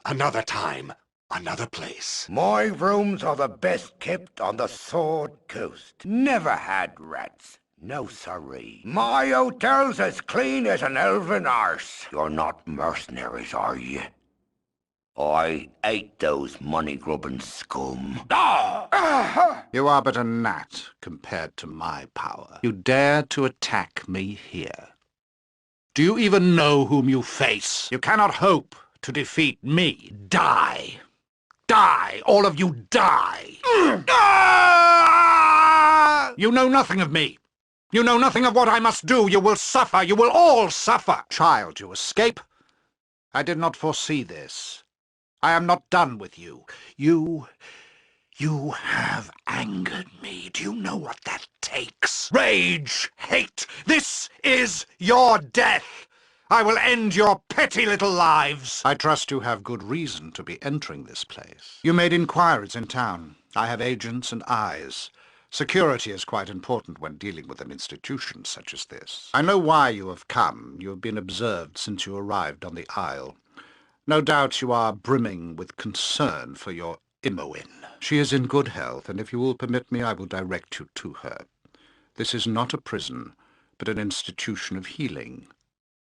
Another time, another place. My rooms are the best kept on the Sword Coast. Never had rats. No siree. My hotel's as clean as an elven arse. You're not mercenaries, are you? I ate those money-grubbing scum. You are but a gnat compared to my power. You dare to attack me here. Do you even know whom you face? You cannot hope to defeat me. Die! Die! All of you die! You know nothing of me. You know nothing of what I must do. You will suffer. You will all suffer. Child, you escape. I did not foresee this. I am not done with you. You have angered me. Do you know what that takes? Rage, hate. This is your death. I will end your petty little lives. I trust you have good reason to be entering this place. You made inquiries in town. I have agents and eyes. Security is quite important when dealing with an institution such as this. I know why you have come. You have been observed since you arrived on the Isle. No doubt you are brimming with concern for your Imoen. She is in good health, and if you will permit me, I will direct you to her. This is not a prison, but an institution of healing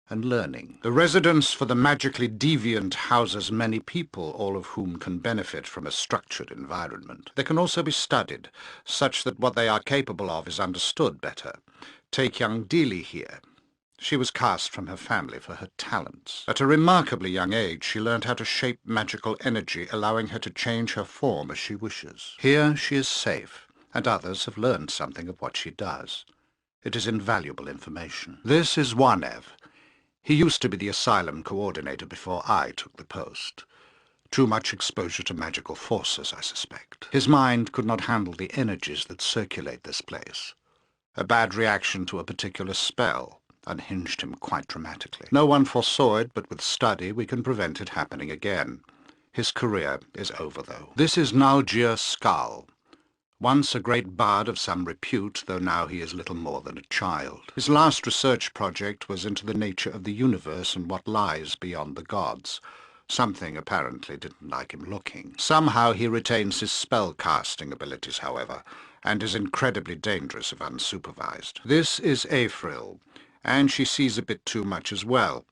and learning. The residence for the magically deviant houses many people, all of whom can benefit from a structured environment. They can also be studied, such that what they are capable of is understood better. Take young Dealey here. She was cast from her family for her talents. At a remarkably young age, she learned how to shape magical energy, allowing her to change her form as she wishes. Here she is safe, and others have learned something of what she does. It is invaluable information. This is Wanev. He used to be the asylum coordinator before I took the post. Too much exposure to magical forces, I suspect. His mind could not handle the energies that circulate this place. A bad reaction to a particular spell unhinged him quite dramatically. No one foresaw it, but with study we can prevent it happening again. His career is over, though. This is Nalgir Skal, once a great bard of some repute, though now he is little more than a child. His last research project was into the nature of the universe and what lies beyond the gods. Something apparently didn't like him looking. Somehow he retains his spell-casting abilities, however, and is incredibly dangerous if unsupervised. This is April, and she sees a bit too much as well.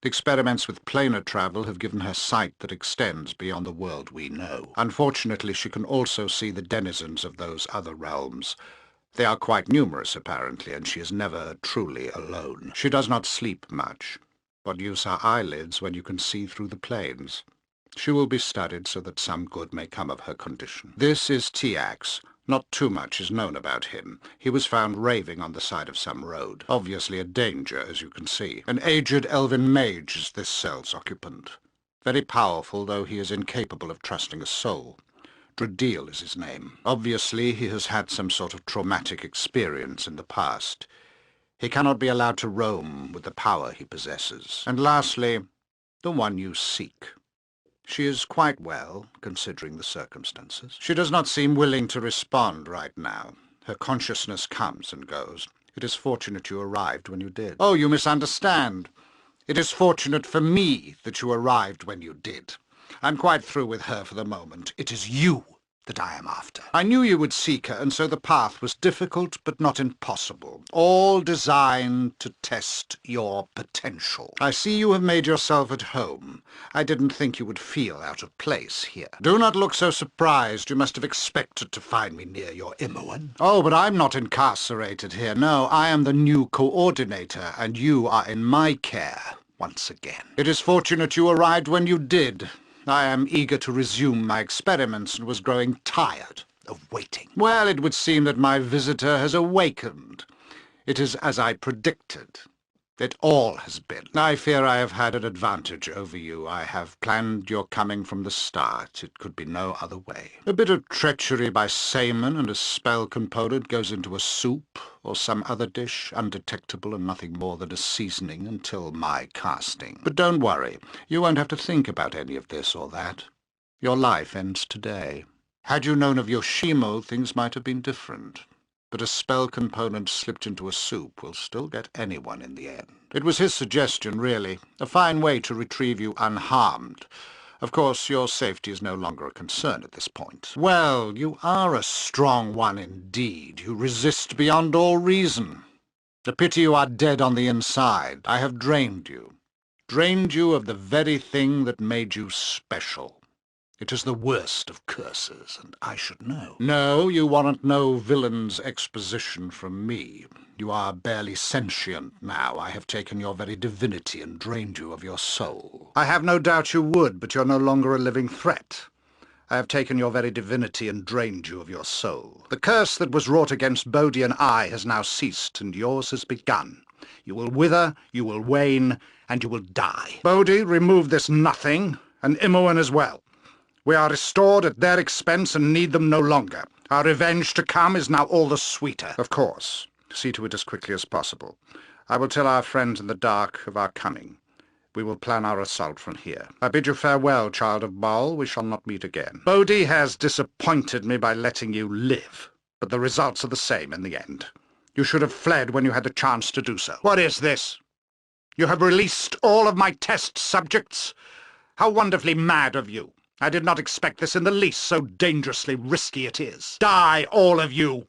Experiments with planar travel have given her sight that extends beyond the world we know. Unfortunately, she can also see the denizens of those other realms. They are quite numerous, apparently, and she is never truly alone. She does not sleep much, but use her eyelids when you can see through the planes. She will be studied so that some good may come of her condition. This is Tiax. Not too much is known about him. He was found raving on the side of some road. Obviously a danger, as you can see. An aged elven mage is this cell's occupant. Very powerful, though he is incapable of trusting a soul. Dradil is his name. Obviously he has had some sort of traumatic experience in the past. He cannot be allowed to roam with the power he possesses. And lastly, the one you seek. She is quite well, considering the circumstances. She does not seem willing to respond right now. Her consciousness comes and goes. It is fortunate you arrived when you did. Oh, you misunderstand. It is fortunate for me that you arrived when you did. I'm quite through with her for the moment. It is you that I am after. I knew you would seek her, and so the path was difficult but not impossible, all designed to test your potential. I see you have made yourself at home. I didn't think you would feel out of place here. Do not look so surprised. You must have expected to find me near your Imoen. Oh, but I'm not incarcerated here. No, I am the new coordinator, and you are in my care once again. It is fortunate you arrived when you did. I am eager to resume my experiments and was growing tired of waiting. Well, it would seem that my visitor has awakened. It is as I predicted. It all has been. I fear I have had an advantage over you. I have planned your coming from the start. It could be no other way. A bit of treachery by Seaman and a spell component goes into a soup or some other dish, undetectable and nothing more than a seasoning until my casting. But don't worry. You won't have to think about any of this or that. Your life ends today. Had you known of Yoshimo, things might have been different. But a spell component slipped into a soup will still get anyone in the end. It was his suggestion, really. A fine way to retrieve you unharmed. Of course, your safety is no longer a concern at this point. Well, you are a strong one indeed. You resist beyond all reason. A pity you are dead on the inside. I have drained you. Drained you of the very thing that made you special. It is the worst of curses, and I should know. No, you warrant no villain's exposition from me. You are barely sentient now. I have taken your very divinity and drained you of your soul. I have no doubt you would, but you're no longer a living threat. I have taken your very divinity and drained you of your soul. The curse that was wrought against Bodhi and I has now ceased, and yours has begun. You will wither, you will wane, and you will die. Bodhi, remove this nothing, and Imoen as well. We are restored at their expense and need them no longer. Our revenge to come is now all the sweeter. Of course. See to it as quickly as possible. I will tell our friends in the dark of our coming. We will plan our assault from here. I bid you farewell, child of Baal. We shall not meet again. Bodhi has disappointed me by letting you live, but the results are the same in the end. You should have fled when you had the chance to do so. What is this? You have released all of my test subjects? How wonderfully mad of you. I did not expect this in the least, so dangerously risky it is. Die, all of you!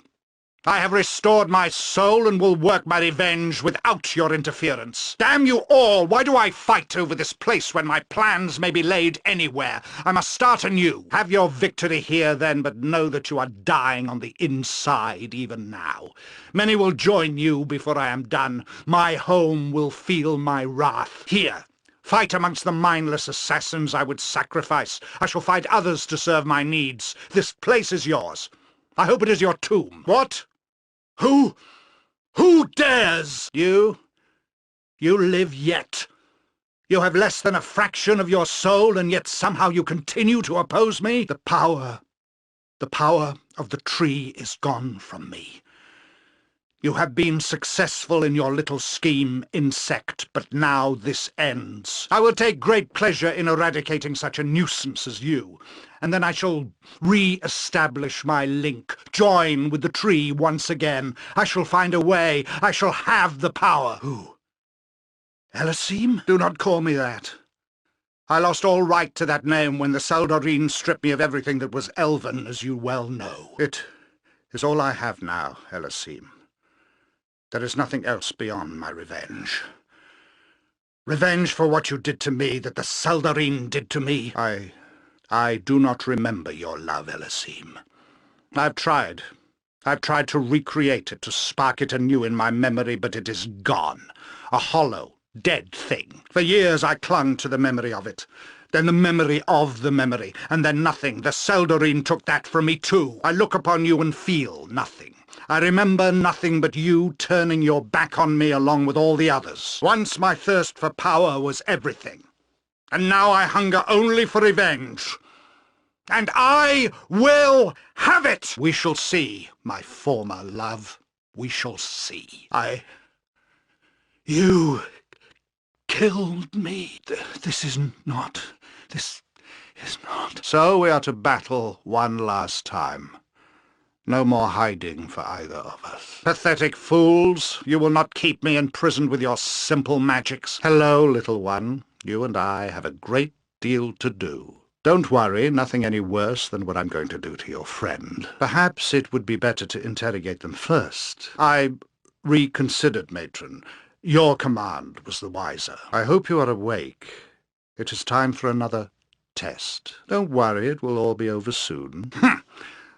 I have restored my soul and will work my revenge without your interference. Damn you all! Why do I fight over this place when my plans may be laid anywhere? I must start anew. Have your victory here, then, but know that you are dying on the inside even now. Many will join you before I am done. My home will feel my wrath. Here. Fight amongst the mindless assassins I would sacrifice. I shall find others to serve my needs. This place is yours. I hope it is your tomb. What? Who dares? You live yet. You have less than a fraction of your soul, and yet somehow you continue to oppose me? The power of the tree is gone from me. You have been successful in your little scheme, insect, but now this ends. I will take great pleasure in eradicating such a nuisance as you, and then I shall re-establish my link, join with the tree once again. I shall find a way. I shall have the power. Who? Elasim? Do not call me that. I lost all right to that name when the Saldarine stripped me of everything that was elven, as you well know. It is all I have now, Elasim. There is nothing else beyond my revenge. Revenge for what you did to me, that the Saldarine did to me. I do not remember your love, Elasim. I've tried to recreate it, to spark it anew in my memory, but it is gone. A hollow, dead thing. For years I clung to the memory of it. Then the memory of the memory, and then nothing. The Saldarine took that from me too. I look upon you and feel nothing. I remember nothing but you turning your back on me along with all the others. Once my thirst for power was everything, and now I hunger only for revenge. And I will have it! We shall see, my former love. We shall see. You killed me. This is not. So we are to battle one last time. No more hiding for either of us. Pathetic fools! You will not keep me imprisoned with your simple magics. Hello, little one. You and I have a great deal to do. Don't worry, nothing any worse than what I'm going to do to your friend. Perhaps it would be better to interrogate them first. I reconsidered, matron. Your command was the wiser. I hope you are awake. It is time for another test. Don't worry, it will all be over soon.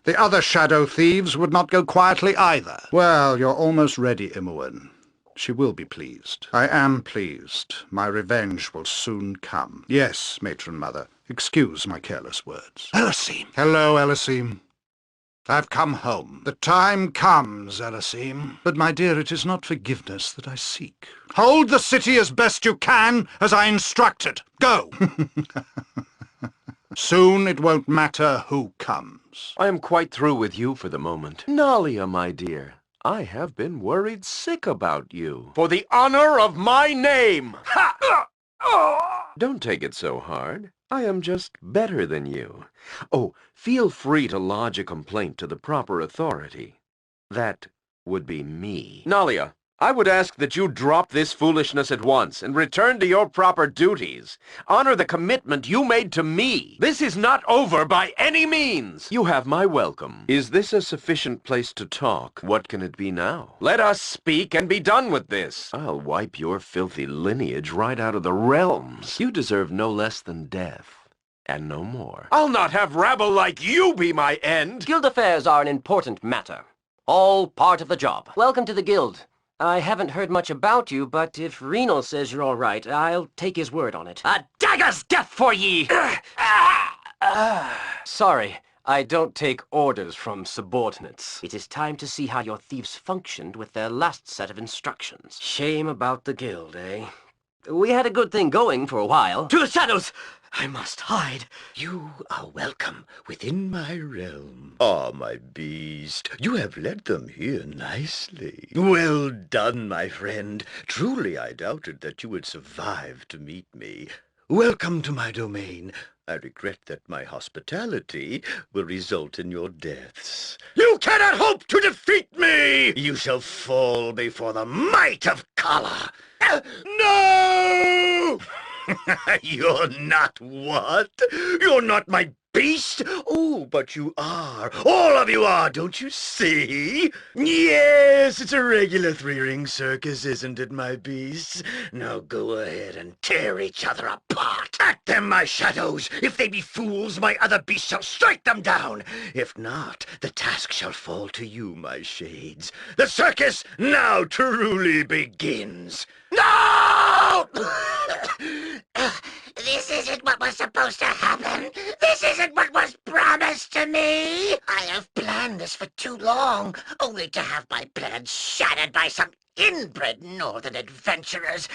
The other shadow thieves would not go quietly either. Well, you're almost ready, Imoen. She will be pleased. I am pleased. My revenge will soon come. Yes, matron mother. Excuse my careless words. Elasim! Hello, Elasim. I've come home. The time comes, Elasim. But, my dear, it is not forgiveness that I seek. Hold the city as best you can, as I instructed. Go! Soon it won't matter who comes. I am quite through with you for the moment. Nalia, my dear, I have been worried sick about you. For the honor of my name! Don't take it so hard. I am just better than you. Oh, feel free to lodge a complaint to the proper authority. That would be me. Nalia, I would ask that you drop this foolishness at once and return to your proper duties. Honor the commitment you made to me. This is not over by any means. You have my welcome. Is this a sufficient place to talk? What can it be now? Let us speak and be done with this. I'll wipe your filthy lineage right out of the realms. You deserve no less than death. And no more. I'll not have rabble like you be my end. Guild affairs are an important matter. All part of the job. Welcome to the guild. I haven't heard much about you, but if Renal says you're all right, I'll take his word on it. A dagger's death for ye! Sorry, I don't take orders from subordinates. It is time to see how your thieves functioned with their last set of instructions. Shame about the guild, eh? We had a good thing going for a while. To the shadows! I must hide. You are welcome within my realm. Ah, my beast, you have led them here nicely. Well done, my friend. Truly I doubted that you would survive to meet me. Welcome to my domain. I regret that my hospitality will result in your deaths. You cannot hope to defeat me! You shall fall before the might of Kala. No! You're not what? You're not my beast? Oh, but you are. All of you are, don't you see? Yes, it's a regular three-ring circus, isn't it, my beasts? Now go ahead and tear each other apart. At them, my shadows! If they be fools, my other beasts shall strike them down. If not, the task shall fall to you, my shades. The circus now truly begins. No! This isn't what was supposed to happen. This isn't what was promised to me. I have planned this for too long, only to have my plans shattered by some inbred northern adventurers.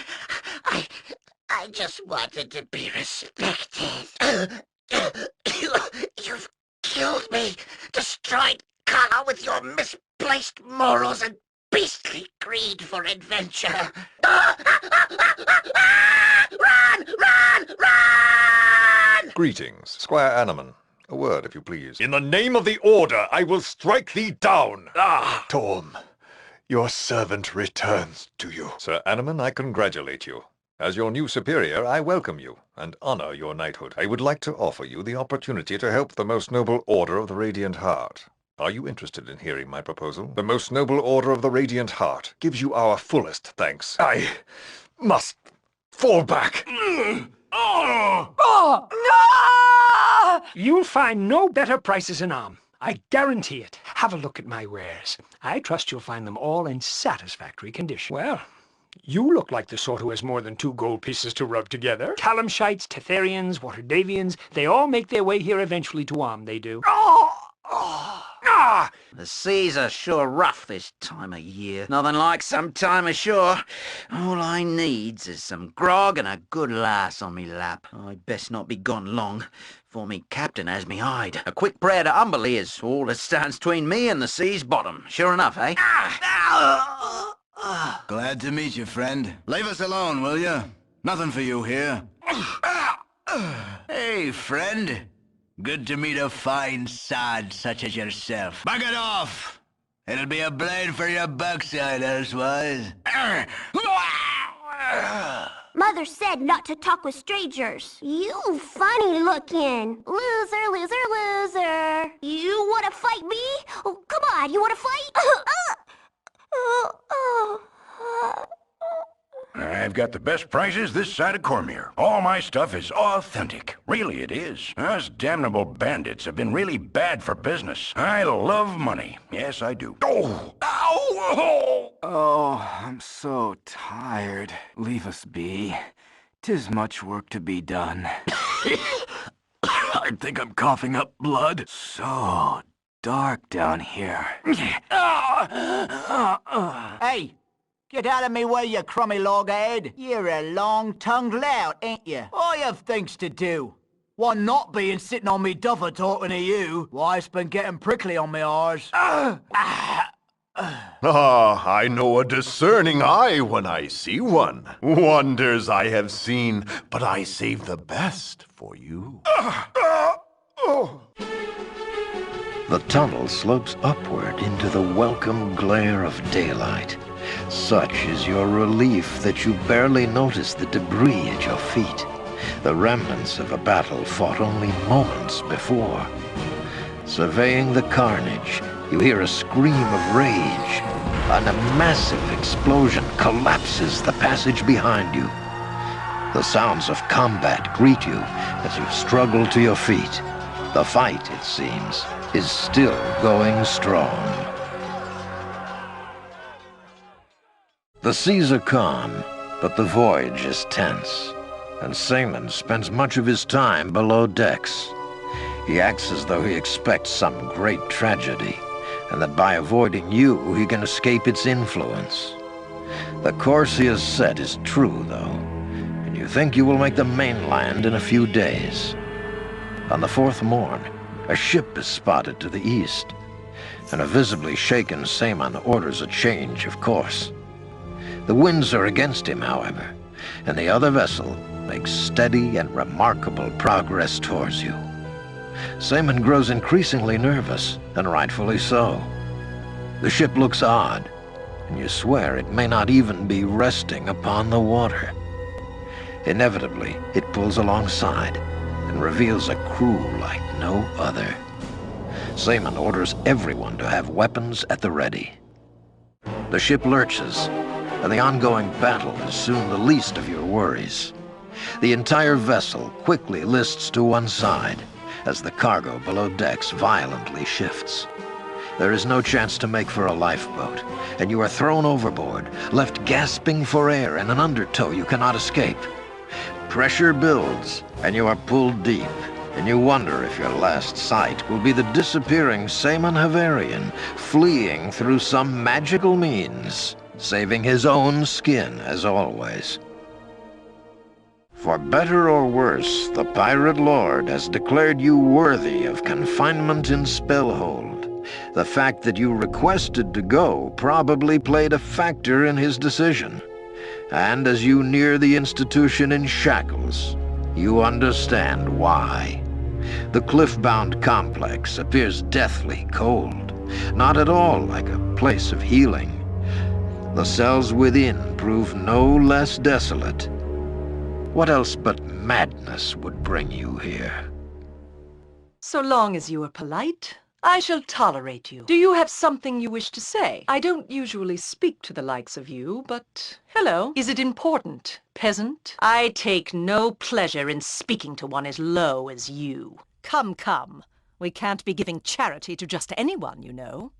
I just wanted to be respected. You've killed me, destroyed Kala with your misplaced morals and beastly greed for adventure. Run! Run! Run! Greetings, Squire Animan. A word, if you please. In the name of the Order, I will strike thee down! Ah! Torm, your servant returns to you. Sir Animan, I congratulate you. As your new superior, I welcome you, and honor your knighthood. I would like to offer you the opportunity to help the Most Noble Order of the Radiant Heart. Are you interested in hearing my proposal? The Most Noble Order of the Radiant Heart gives you our fullest thanks. I must fall back. You'll find no better prices in Arm. I guarantee it. Have a look at my wares. I trust you'll find them all in satisfactory condition. Well, you look like the sort who has more than 2 gold pieces to rub together. Calamshites, Tetherians, Waterdavians, they all make their way here eventually to Arm, they do. The seas are sure rough this time of year. Nothing like some time ashore. All I needs is some grog and a good lass on me lap. I'd best not be gone long, for me captain has me hide. A quick prayer to Umberley is all that stands between me and the sea's bottom. Sure enough, eh? Glad to meet you, friend. Leave us alone, will you? Nothing for you here. Hey, friend. Good to meet a fine sod such as yourself. Bug it off! It'll be a blade for your backside, elsewise. Mother said not to talk with strangers. You funny looking. Loser, loser, loser. You wanna fight me? Oh, come on, you wanna fight? I've got the best prices this side of Cormier. All my stuff is authentic. Really it is. Us damnable bandits have been really bad for business. I love money. Yes, I do. Oh! Ow! Oh, I'm so tired. Leave us be. 'Tis much work to be done. I think I'm coughing up blood. So dark down here. Hey! Get out of me way, you crummy loghead. You're a long-tongued lout, ain't you? I have things to do. One not being sitting on me duffer talking to you. Wife's been getting prickly on me arse. I know a discerning eye when I see one. Wonders I have seen, but I save the best for you. The tunnel slopes upward into the welcome glare of daylight. Such is your relief that you barely notice the debris at your feet, the remnants of a battle fought only moments before. Surveying the carnage, you hear a scream of rage, and a massive explosion collapses the passage behind you. The sounds of combat greet you as you struggle to your feet. The fight, it seems, is still going strong. The seas are calm, but the voyage is tense, and Seaman spends much of his time below decks. He acts as though he expects some great tragedy, and that by avoiding you, he can escape its influence. The course he has set is true, though, and you think you will make the mainland in a few days. On the 4th morn, a ship is spotted to the east, and a visibly shaken Seaman orders a change of course. The winds are against him, however, and the other vessel makes steady and remarkable progress towards you. Seaman grows increasingly nervous, and rightfully so. The ship looks odd, and you swear it may not even be resting upon the water. Inevitably, it pulls alongside and reveals a crew like no other. Seaman orders everyone to have weapons at the ready. The ship lurches, and the ongoing battle is soon the least of your worries. The entire vessel quickly lists to one side as the cargo below decks violently shifts. There is no chance to make for a lifeboat, and you are thrown overboard, left gasping for air in an undertow you cannot escape. Pressure builds, and you are pulled deep, and you wonder if your last sight will be the disappearing Seaman Havarian fleeing through some magical means, saving his own skin as always. For better or worse, the Pirate Lord has declared you worthy of confinement in Spellhold, The fact that you requested to go probably played a factor in his decision. And as you near the institution in shackles, you understand why. The cliff-bound complex appears deathly cold, not at all like a place of healing. The cells within prove no less desolate. What else but madness would bring you here? So long as you are polite, I shall tolerate you. Do you have something you wish to say? I don't usually speak to the likes of you, but hello. Is it important, peasant? I take no pleasure in speaking to one as low as you. Come, come. We can't be giving charity to just anyone, you know.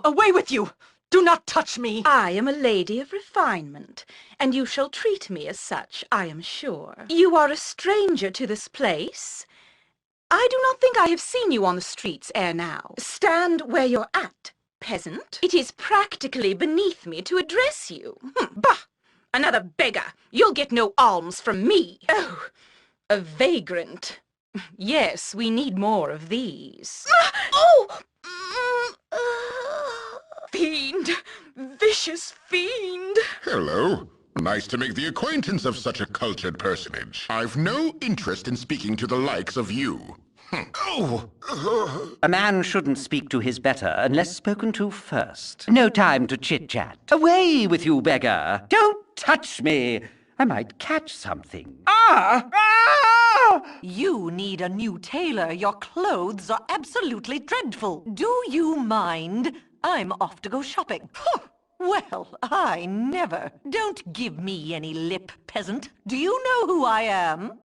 Away with you! Do not touch me! I am a lady of refinement, and you shall treat me as such, I am sure. You are a stranger to this place. I do not think I have seen you on the streets ere now. Stand where you're at, peasant. It is practically beneath me to address you. Bah! Another beggar. You'll get no alms from me. Oh, a vagrant. Yes, we need more of these. Fiend! Vicious fiend! Hello. Nice to make the acquaintance of such a cultured personage. I've no interest in speaking to the likes of you. A man shouldn't speak to his better unless spoken to first. No time to chit-chat. Away with you, beggar! Don't touch me! I might catch something. You need a new tailor. Your clothes are absolutely dreadful. Do you mind? I'm off to go shopping. Well, I never. Don't give me any lip, peasant. Do you know who I am?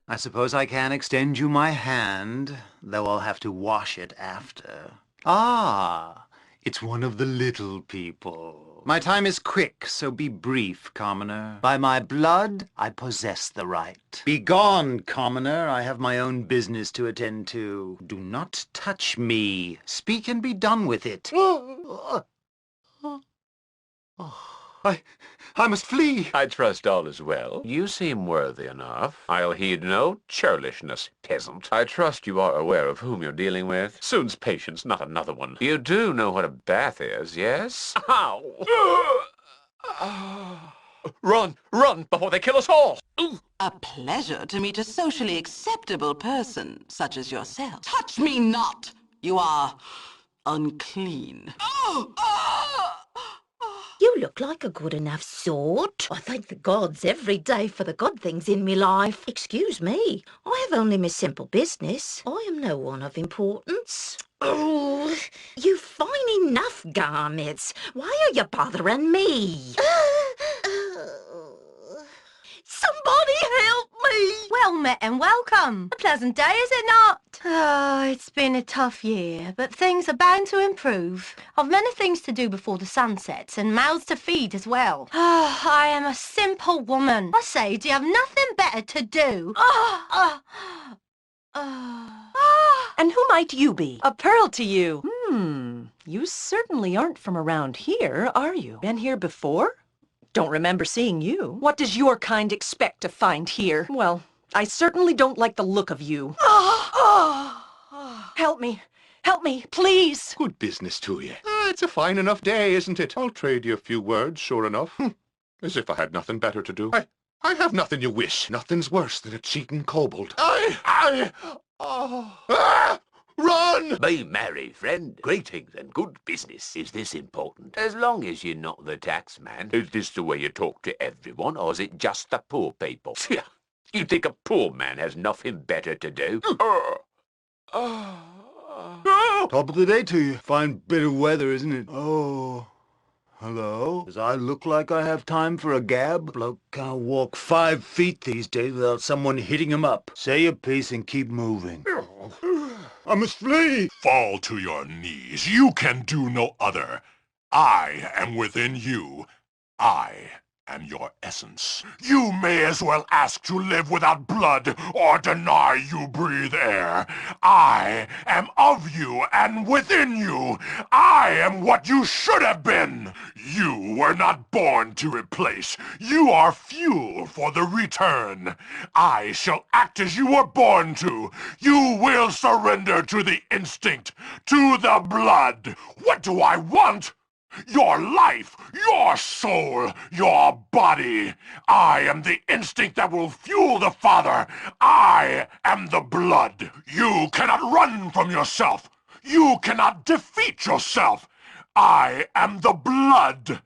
I suppose I can extend you my hand, though I'll have to wash it after. Ah, it's one of the little people. My time is quick, so be brief, commoner. By my blood, I possess the right. Be gone, commoner. I have my own business to attend to. Do not touch me. Speak and be done with it. I must flee. I trust all is well. You seem worthy enough. I'll heed no churlishness, peasant. I trust you are aware of whom you're dealing with. Soon's patience, not another one. You do know what a bath is, yes? Ow! Run! Run, before they kill us all! A pleasure to meet a socially acceptable person, such as yourself. Touch me not! You are unclean. You look like a good enough sort. I thank the gods every day for the good things in me life. Excuse me, I have only my simple business. I am no one of importance. Oh, you fine enough garments. Why are you bothering me? Somebody help me! Well met and welcome. A pleasant day, is it not? Oh, it's been a tough year, but things are bound to improve. I've many things to do before the sun sets, and mouths to feed as well. I am a simple woman. I say, do you have nothing better to do? And who might you be? A pearl to you. You certainly aren't from around here, are you? Been here before? Don't remember seeing you. What does your kind expect to find here? Well, I certainly don't like the look of you. Help me. Help me, please. Good business to you. It's a fine enough day, isn't it? I'll trade you a few words, sure enough. As if I had nothing better to do. I have nothing you wish. Nothing's worse than a cheating kobold. Run! Be merry, friend. Greetings and good business. Is this important? As long as you're not the tax man. Is this the way you talk to everyone, or is it just the poor people? You think a poor man has nothing better to do? Top of the day to you. Fine bit of weather, isn't it? Oh. Hello? Does I look like I have time for a gab? Bloke can't walk 5 feet these days without someone hitting him up. Say your piece and keep moving. I must flee! Fall to your knees. You can do no other. I am within you. I and your essence. You may as well ask to live without blood or deny you breathe air. I am of you and within you. I am what you should have been. You were not born to replace. You are fuel for the return. I shall act as you were born to. You will surrender to the instinct, to the blood. What do I want? Your life, your soul, your body. I am the instinct that will fuel the Father. I am the blood. You cannot run from yourself. You cannot defeat yourself. I am the blood.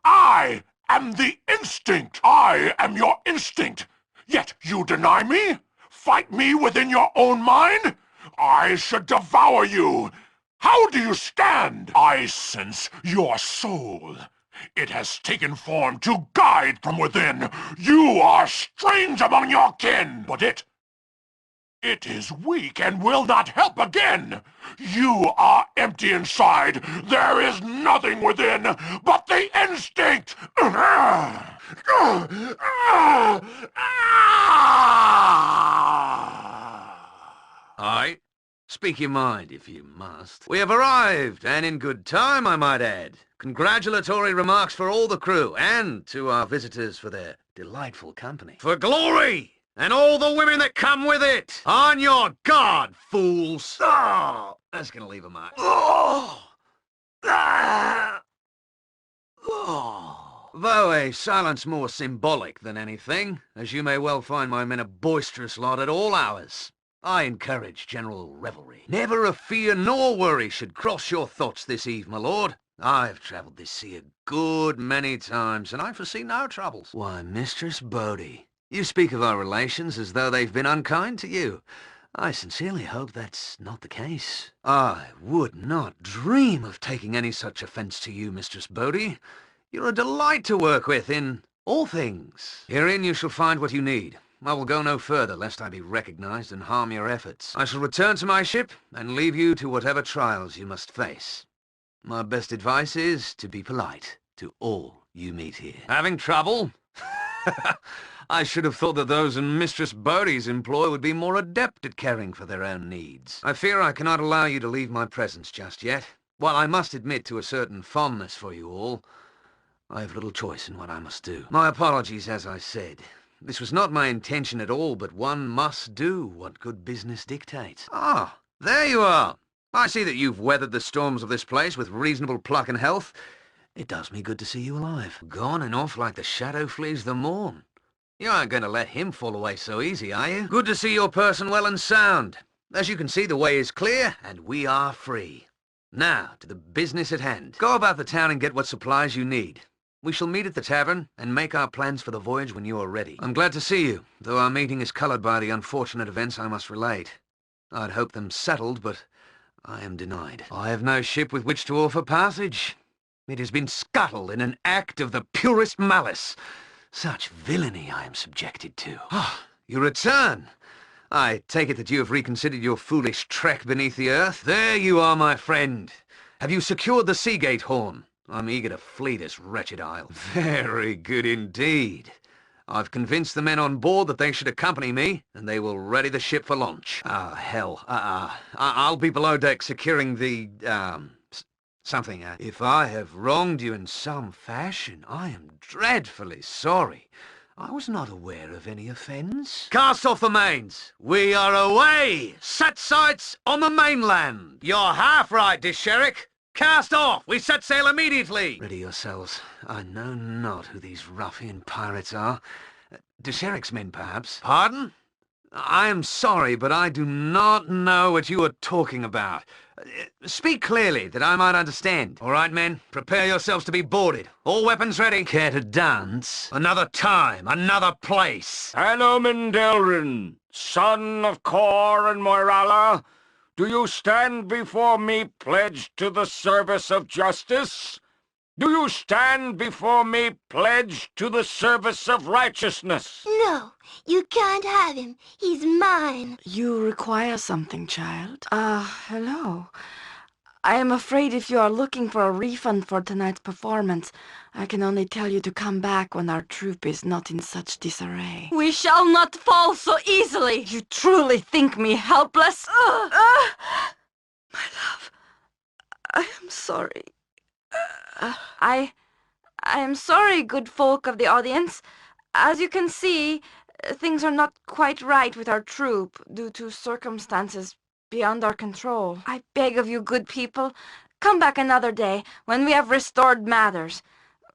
I am the instinct. I am your instinct. Yet you deny me? Fight me within your own mind? I should devour you. How do you stand? I sense your soul. It has taken form to guide from within. You are strange among your kin, but it is weak and will not help again. You are empty inside. There is nothing within but the instinct. Aye. Speak your mind, if you must. We have arrived, and in good time, I might add. Congratulatory remarks for all the crew, and to our visitors for their delightful company. For glory, and all the women that come with it! On your guard, fools! Oh, that's gonna leave a mark. Oh! Ah! Oh! Though a silence more symbolic than anything, as you may well find my men a boisterous lot at all hours. I encourage general revelry. Never a fear nor worry should cross your thoughts this eve, my lord. I've travelled this sea a good many times, and I foresee no troubles. Why, Mistress Bodhi, you speak of our relations as though they've been unkind to you. I sincerely hope that's not the case. I would not dream of taking any such offence to you, Mistress Bodhi. You're a delight to work with in all things. Herein you shall find what you need. I will go no further, lest I be recognized and harm your efforts. I shall return to my ship and leave you to whatever trials you must face. My best advice is to be polite to all you meet here. Having trouble? I should have thought that those in Mistress Bodhi's employ would be more adept at caring for their own needs. I fear I cannot allow you to leave my presence just yet. While I must admit to a certain fondness for you all, I have little choice in what I must do. My apologies, as I said. This was not my intention at all, but one must do what good business dictates. Ah, there you are. I see that you've weathered the storms of this place with reasonable pluck and health. It does me good to see you alive. Gone and off like the shadow flees the morn. You aren't going to let him fall away so easy, are you? Good to see your person well and sound. As you can see, the way is clear, and we are free. Now, to the business at hand. Go about the town and get what supplies you need. We shall meet at the tavern and make our plans for the voyage when you are ready. I'm glad to see you, though our meeting is coloured by the unfortunate events I must relate. I'd hoped them settled, but I am denied. I have no ship with which to offer passage. It has been scuttled in an act of the purest malice. Such villainy I am subjected to. Ah, you return. I take it that you have reconsidered your foolish trek beneath the earth. There you are, my friend. Have you secured the Seagate horn? I'm eager to flee this wretched isle. Very good indeed. I've convinced the men on board that they should accompany me, and they will ready the ship for launch. Ah, hell. I'll be below deck securing the, something. If I have wronged you in some fashion, I am dreadfully sorry. I was not aware of any offence. Cast off the mains. We are away. Set sights on the mainland. You're half right, Disheric. Cast off! We set sail immediately! Ready yourselves. I know not who these ruffian pirates are. Desheric's men, perhaps. Pardon? I am sorry, but I do not know what you are talking about. Speak clearly, that I might understand. All right, men, prepare yourselves to be boarded. All weapons ready. Care to dance? Another time, another place. Hanuman Delrin, son of Kor and Moirala, do you stand before me pledged to the service of justice? Do you stand before me pledged to the service of righteousness? No, you can't have him. He's mine. You require something, child? Hello. I am afraid if you are looking for a refund for tonight's performance, I can only tell you to come back when our troupe is not in such disarray. We shall not fall so easily! You truly think me helpless? My love, I am sorry. I am sorry, good folk of the audience. As you can see, things are not quite right with our troupe due to circumstances beyond our control. I beg of you, good people, come back another day when we have restored matters.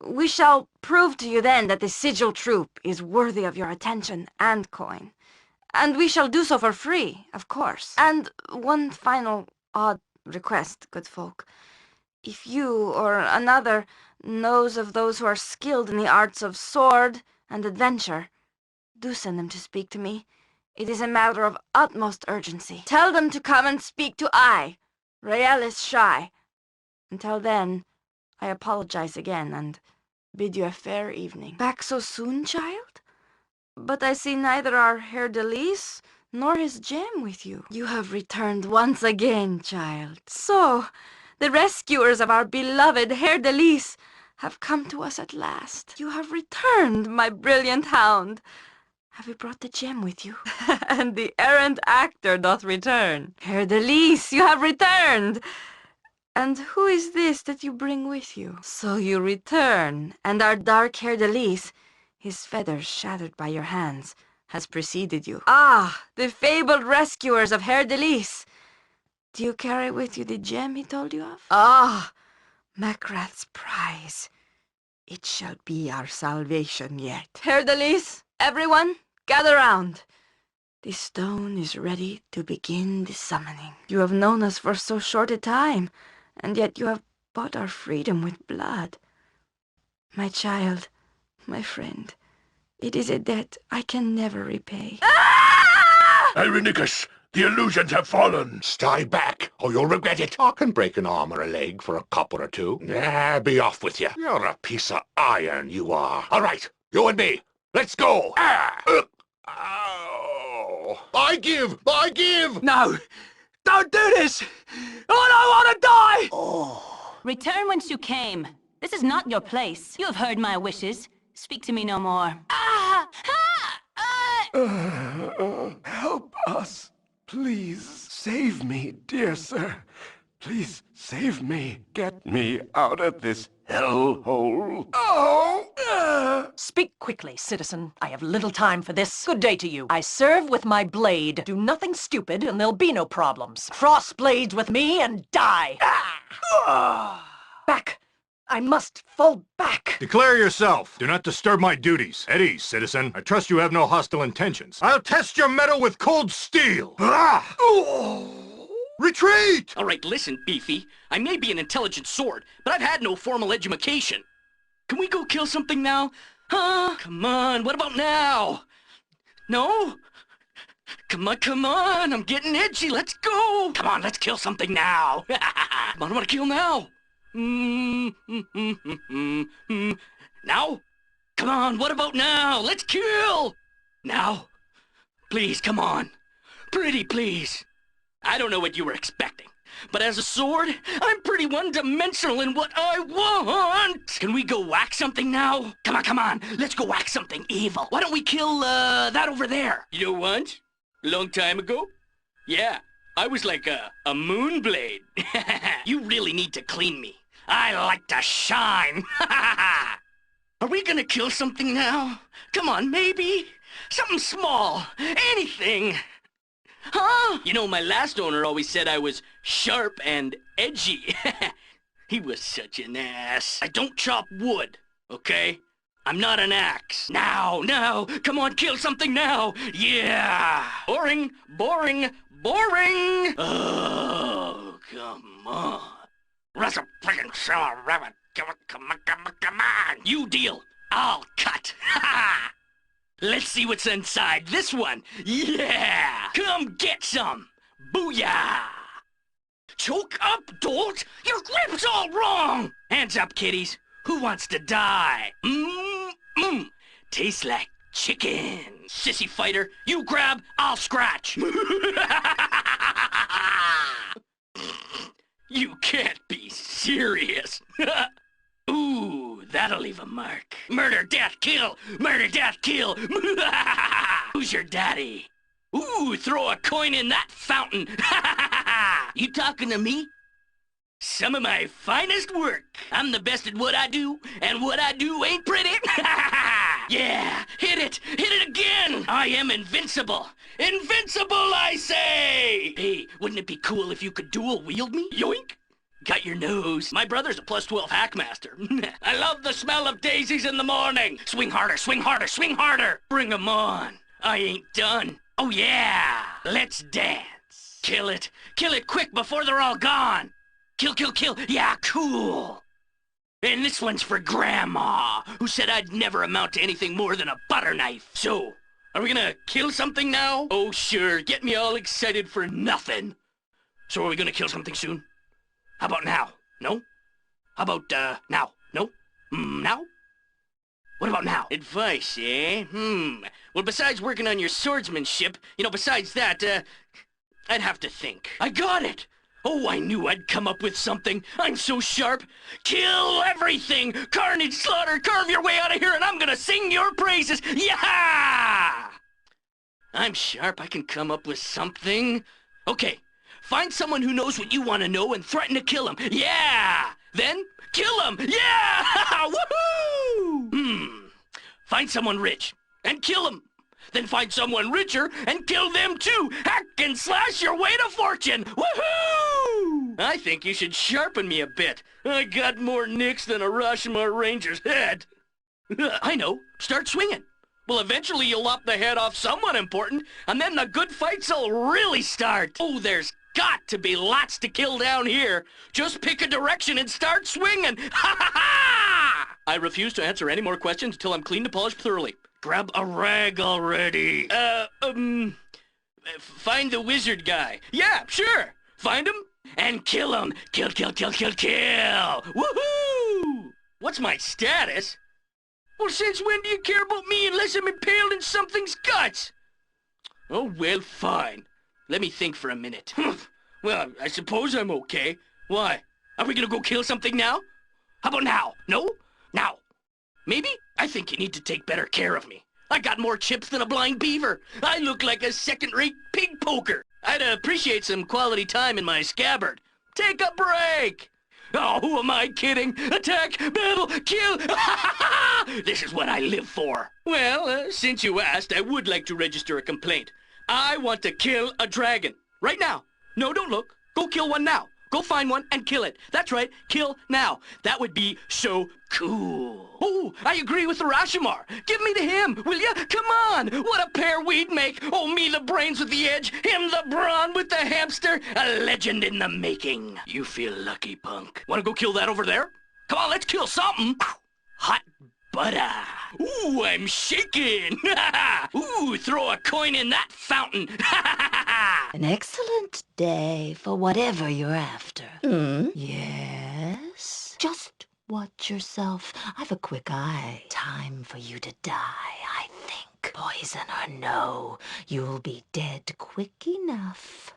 We shall prove to you then that the Sigil troupe is worthy of your attention and coin. And we shall do so for free, of course. And one final odd request, good folk. If you or another knows of those who are skilled in the arts of sword and adventure, do send them to speak to me. It is a matter of utmost urgency. Tell them to come and speak to I, Raelis Shy. Until then, I apologize again and bid you a fair evening. Back so soon, child? But I see neither our Herr de Lis nor his gem with you. You have returned once again, child. So, the rescuers of our beloved Herr de Lis have come to us at last. You have returned, my brilliant hound. Have you brought the gem with you? And the errant actor doth return. Herr de Lis, you have returned! And who is this that you bring with you? So you return, And our dark Herr de Lis, his feathers shattered by your hands, has preceded you. Ah, the fabled rescuers of Herr de Lis. Do you carry with you the gem he told you of? Ah, Macrath's prize. It shall be our salvation yet. Herr de Lis, everyone, gather round. The stone is ready to begin the summoning. You have known us for so short a time, and yet you have bought our freedom with blood. My child, my friend, it is a debt I can never repay. Irenicus, the illusions have fallen. Stay back, or you'll regret it. I can break an arm or a leg for a copper or two. Be off with you. You're a piece of iron, you are. All right, you and me. Let's go. Ow! I give! No! Don't do this! I don't want to die! Return whence you came. This is not your place. You have heard my wishes. Speak to me no more. Help us. Please save me, dear sir. Please save me. Get me out of this hellhole. Speak quickly, citizen. I have little time for this. Good day to you. I serve with my blade. Do nothing stupid, and there'll be no problems. Cross blades with me and die. Back! I must fall back! Declare yourself. Do not disturb my duties. At ease, citizen. I trust you have no hostile intentions. I'll test your metal with cold steel. Retreat! All right, listen, Beefy. I may be an intelligent sword, but I've had no formal education. Can we go kill something now? Huh? Come on, what about now? No? Come on, I'm getting itchy, let's go! Come on, let's kill something now! Come on, I wanna kill now! Now? Come on, what about now? Let's kill! Now? Please, come on. Pretty please. I don't know what you were expecting, but as a sword, I'm pretty one-dimensional in what I want! Can we go whack something now? Come on, let's go whack something evil. Why don't we kill, that over there? You know what? A long time ago? Yeah, I was like a moonblade. You really need to clean me. I like to shine. Are we gonna kill something now? Come on, maybe? Something small. Anything. Huh? You know, my last owner always said I was sharp and edgy. He was such an ass. I don't chop wood, okay? I'm not an axe. Now, come on, kill something now. Yeah. Boring. Oh, come on. That's a friggin' sour rabbit. Come on. You deal. I'll cut. Let's see what's inside this one. Yeah! Come get some. Booyah! Choke up, dolt! Your grip's all wrong! Hands up, kiddies. Who wants to die? Tastes like chicken. Sissy fighter, you grab, I'll scratch. You can't be serious. Ooh, that'll leave a mark. Murder, death, kill! Murder, death, kill! Who's your daddy? Ooh, throw a coin in that fountain! You talking to me? Some of my finest work. I'm the best at what I do, and what I do ain't pretty. Yeah, hit it! Hit it again! I am invincible! Invincible, I say! Hey, wouldn't it be cool if you could dual wield me? Yoink! Got your nose. My brother's a +12 hackmaster. I love the smell of daisies in the morning. Swing harder, swing harder, swing harder! Bring 'em on. I ain't done. Oh yeah! Let's dance. Kill it. Kill it quick before they're all gone. Kill, kill, kill. Yeah, cool. And this one's for Grandma, who said I'd never amount to anything more than a butter knife. So, are we gonna kill something now? Oh, sure. Get me all excited for nothing. So are we gonna kill something soon? How about now? No? How about, now? No? Now? What about now? Advice, eh? Well, besides working on your swordsmanship, besides that, I'd have to think. I got it! Oh, I knew I'd come up with something. I'm so sharp. Kill everything! Carnage, slaughter, carve your way out of here, and I'm gonna sing your praises! Yeah! I'm sharp. I can come up with something. Okay, find someone who knows what you want to know and threaten to kill him. Yeah! Then, kill him! Yeah! Woohoo! Find someone rich and kill him. Then find someone richer and kill them too. Hack and slash your way to fortune. Woohoo! I think you should sharpen me a bit. I got more nicks than a Rashomar Ranger's head. I know. Start swinging. Well, eventually you'll lop the head off someone important, and then the good fights will really start. Oh, there's got to be lots to kill down here. Just pick a direction and start swinging. Ha ha ha! I refuse to answer any more questions until I'm cleaned and polished thoroughly. Grab a rag already. Find the wizard guy. Yeah, sure. Find him and kill him. Kill, kill, kill, kill, kill. Woohoo! What's my status? Well, since when do you care about me unless I'm impaled in something's guts? Oh, well, fine. Let me think for a minute. Well, I suppose I'm okay. Why? Are we gonna go kill something now? How about now? No? Now. Maybe? I think you need to take better care of me. I got more chips than a blind beaver. I look like a second-rate pig poker. I'd appreciate some quality time in my scabbard. Take a break! Oh, who am I kidding? Attack, battle, kill! This is what I live for. Well, since you asked, I would like to register a complaint. I want to kill a dragon. Right now. No, don't look. Go kill one now. Go find one and kill it. That's right. Kill now. That would be so cool. Oh, I agree with the Rashomar. Give me to him, will ya? Come on. What a pair we'd make. Oh, me the brains with the edge. Him the brawn with the hamster. A legend in the making. You feel lucky, punk. Want to go kill that over there? Come on, let's kill something. Hot butter. Ooh, I'm shaking. Ooh, throw a coin in that fountain. An excellent day for whatever you're after. Yes? Just watch yourself. I've a quick eye. Time for you to die, I think. Poison or no, you'll be dead quick enough.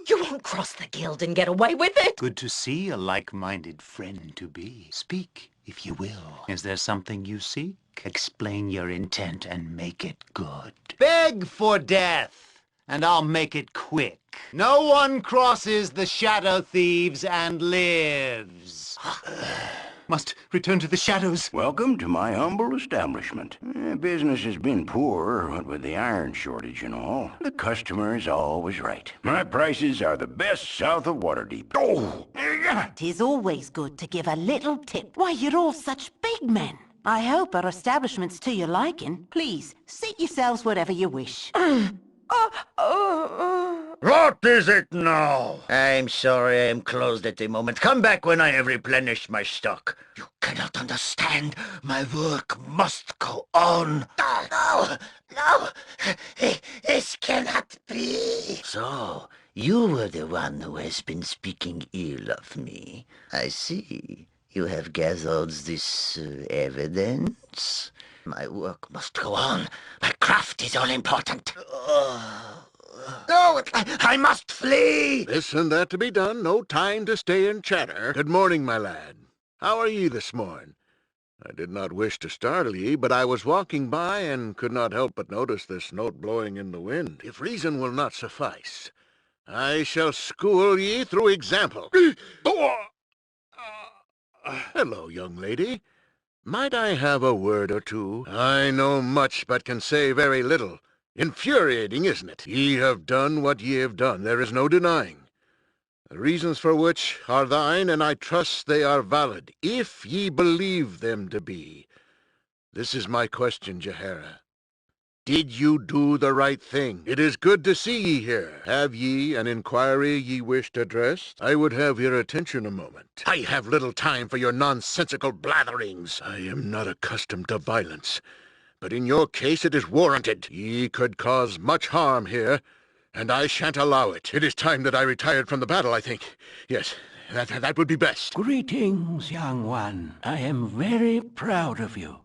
You won't cross the guild and get away with it! Good to see a like-minded friend to be. Speak, if you will. Is there something you seek? Explain your intent and make it good. Beg for death, and I'll make it quick. No one crosses the shadow thieves and lives. Must return to the shadows. Welcome to my humble establishment. Business has been poor, what with the iron shortage and all. The customer is always right. My prices are the best south of Waterdeep. Oh! Tis always good to give a little tip. Why, you're all such big men. I hope our establishment's to your liking. Please, seat yourselves wherever you wish. What is it now? I'm sorry, I am closed at the moment. Come back when I have replenished my stock. You cannot understand. My work must go on. No, no, this cannot be. So, you were the one who has been speaking ill of me. I see. You have gathered this evidence. My work must go on. My craft is all important. No, I must flee! This and that to be done, no time to stay and chatter. Good morning, my lad. How are ye this morn? I did not wish to startle ye, but I was walking by and could not help but notice this note blowing in the wind. If reason will not suffice, I shall school ye through example. Hello, young lady. Might I have a word or two? I know much, but can say very little. Infuriating, isn't it? Ye have done what ye have done, there is no denying. The reasons for which are thine, and I trust they are valid, if ye believe them to be. This is my question, Jahara. Did you do the right thing? It is good to see ye here. Have ye an inquiry ye wished addressed? I would have your attention a moment. I have little time for your nonsensical blatherings. I am not accustomed to violence, but in your case it is warranted. Ye could cause much harm here, and I shan't allow it. It is time that I retired from the battle, I think. Yes, that would be best. Greetings, young one. I am very proud of you,